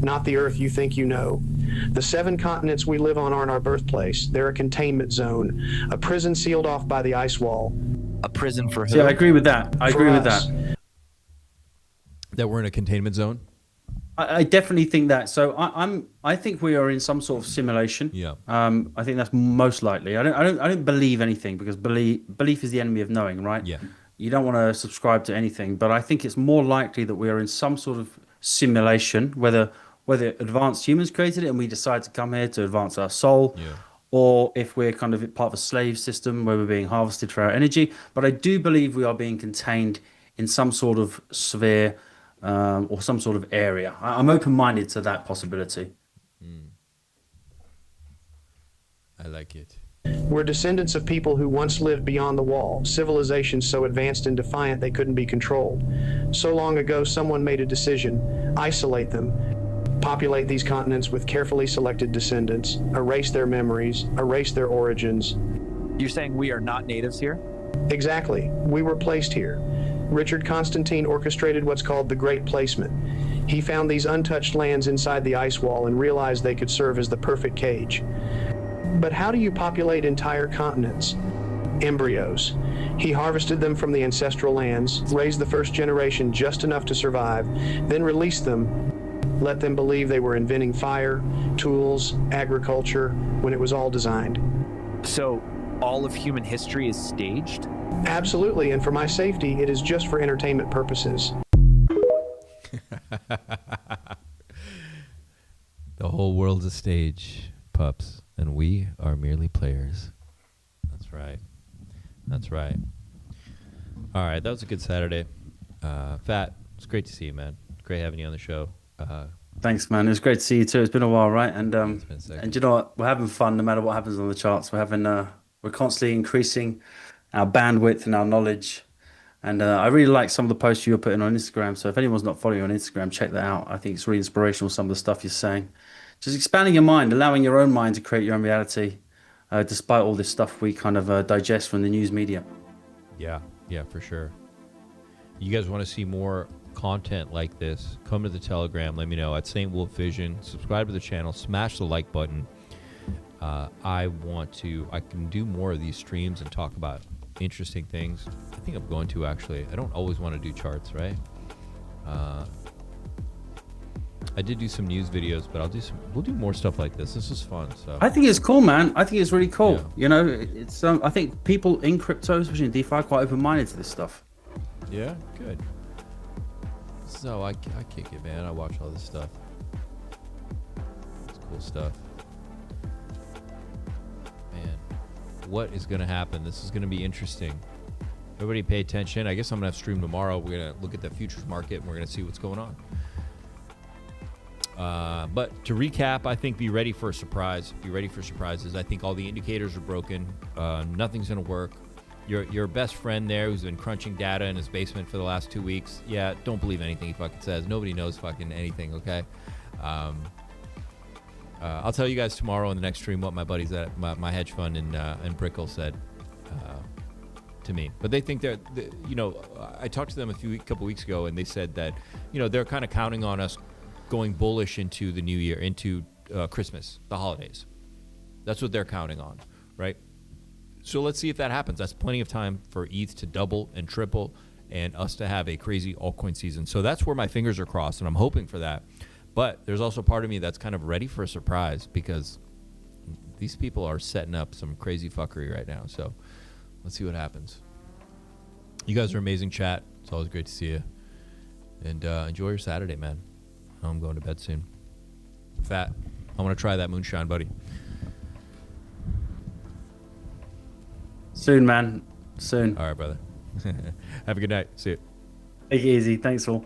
Not the Earth you think you know. The 7 continents we live on aren't our birthplace. They're a containment zone, a prison sealed off by the ice wall. A prison for who? Yeah, I agree with that. I agree with that. That we're in a containment zone? I definitely think that. So I think we are in some sort of simulation. Yeah. I think that's most likely. I don't believe anything, because belief is the enemy of knowing, right? Yeah. You don't want to subscribe to anything, but I think it's more likely that we are in some sort of simulation, whether advanced humans created it and we decide to come here to advance our soul, or if we're kind of part of a slave system where we're being harvested for our energy. But I do believe we are being contained in some sort of sphere or some sort of area. I'm open-minded to that possibility. I like it. We're descendants of people who once lived beyond the wall, civilizations so advanced and defiant they couldn't be controlled. So long ago, someone made a decision: isolate them, populate these continents with carefully selected descendants, erase their memories, erase their origins. You're saying we are not natives here? Exactly. We were placed here. Richard Constantine orchestrated what's called the Great Placement. He found these untouched lands inside the ice wall and realized they could serve as the perfect cage. But how do you populate entire continents? Embryos. He harvested them from the ancestral lands, raised the first generation just enough to survive, then released them, let them believe they were inventing fire, tools, agriculture, when it was all designed. So all of human history is staged? Absolutely, and for my safety, it is just for entertainment purposes. The whole world's a stage, pups, and we are merely players. That's right. That's right. All right, that was a good Saturday. Fat, it's great to see you, man. Great having you on the show. Thanks, man. It was great to see you too. It's been a while, right? And you know what? We're having fun no matter what happens on the charts. We're constantly increasing our bandwidth and our knowledge. And I really like some of the posts you're putting on Instagram. So if anyone's not following you on Instagram, check that out. I think it's really inspirational, some of the stuff you're saying. Just expanding your mind, allowing your own mind to create your own reality, despite all this stuff we kind of digest from the news media. Yeah, for sure. You guys want to see more content like this, come to the Telegram. Let me know at St. Wolf Vision. Subscribe to the channel. Smash the like button. I can do more of these streams and talk about interesting things. I think I'm going to, actually. I don't always want to do charts, right? I did do some news videos, but we'll do more stuff like this. This is fun. So I think it's cool, man. I think it's really cool. Yeah. You know, it's I think people in crypto, especially in DeFi, are quite open-minded to this stuff. Yeah, good. So I kick it, man. I watch all this stuff. It's cool stuff. Man, what is going to happen? This is going to be interesting. Everybody pay attention. I guess I'm going to have stream tomorrow. We're going to look at the futures market and we're going to see what's going on. But to recap, I think be ready for a surprise. Be ready for surprises. I think all the indicators are broken. Nothing's going to work. Your best friend there who's been crunching data in his basement for the last 2 weeks, yeah, don't believe anything he fucking says. Nobody knows fucking anything, okay? I'll tell you guys tomorrow in the next stream what my buddies at my hedge fund in Brickell said to me. But they think I talked to them a couple weeks ago, and they said that, they're kind of counting on us going bullish into the new year, into Christmas, the holidays. That's what they're counting on, right? So let's see if that happens. That's plenty of time for ETH to double and triple and us to have a crazy altcoin season. So that's where my fingers are crossed, and I'm hoping for that. But there's also part of me that's kind of ready for a surprise because these people are setting up some crazy fuckery right now. So let's see what happens. You guys are amazing, chat. It's always great to see you. And enjoy your Saturday, man. I'm going to bed soon. Fat, I want to try that moonshine, buddy. Soon, man. Soon. All right, brother. Have a good night. See you. Take it easy. Thanks all.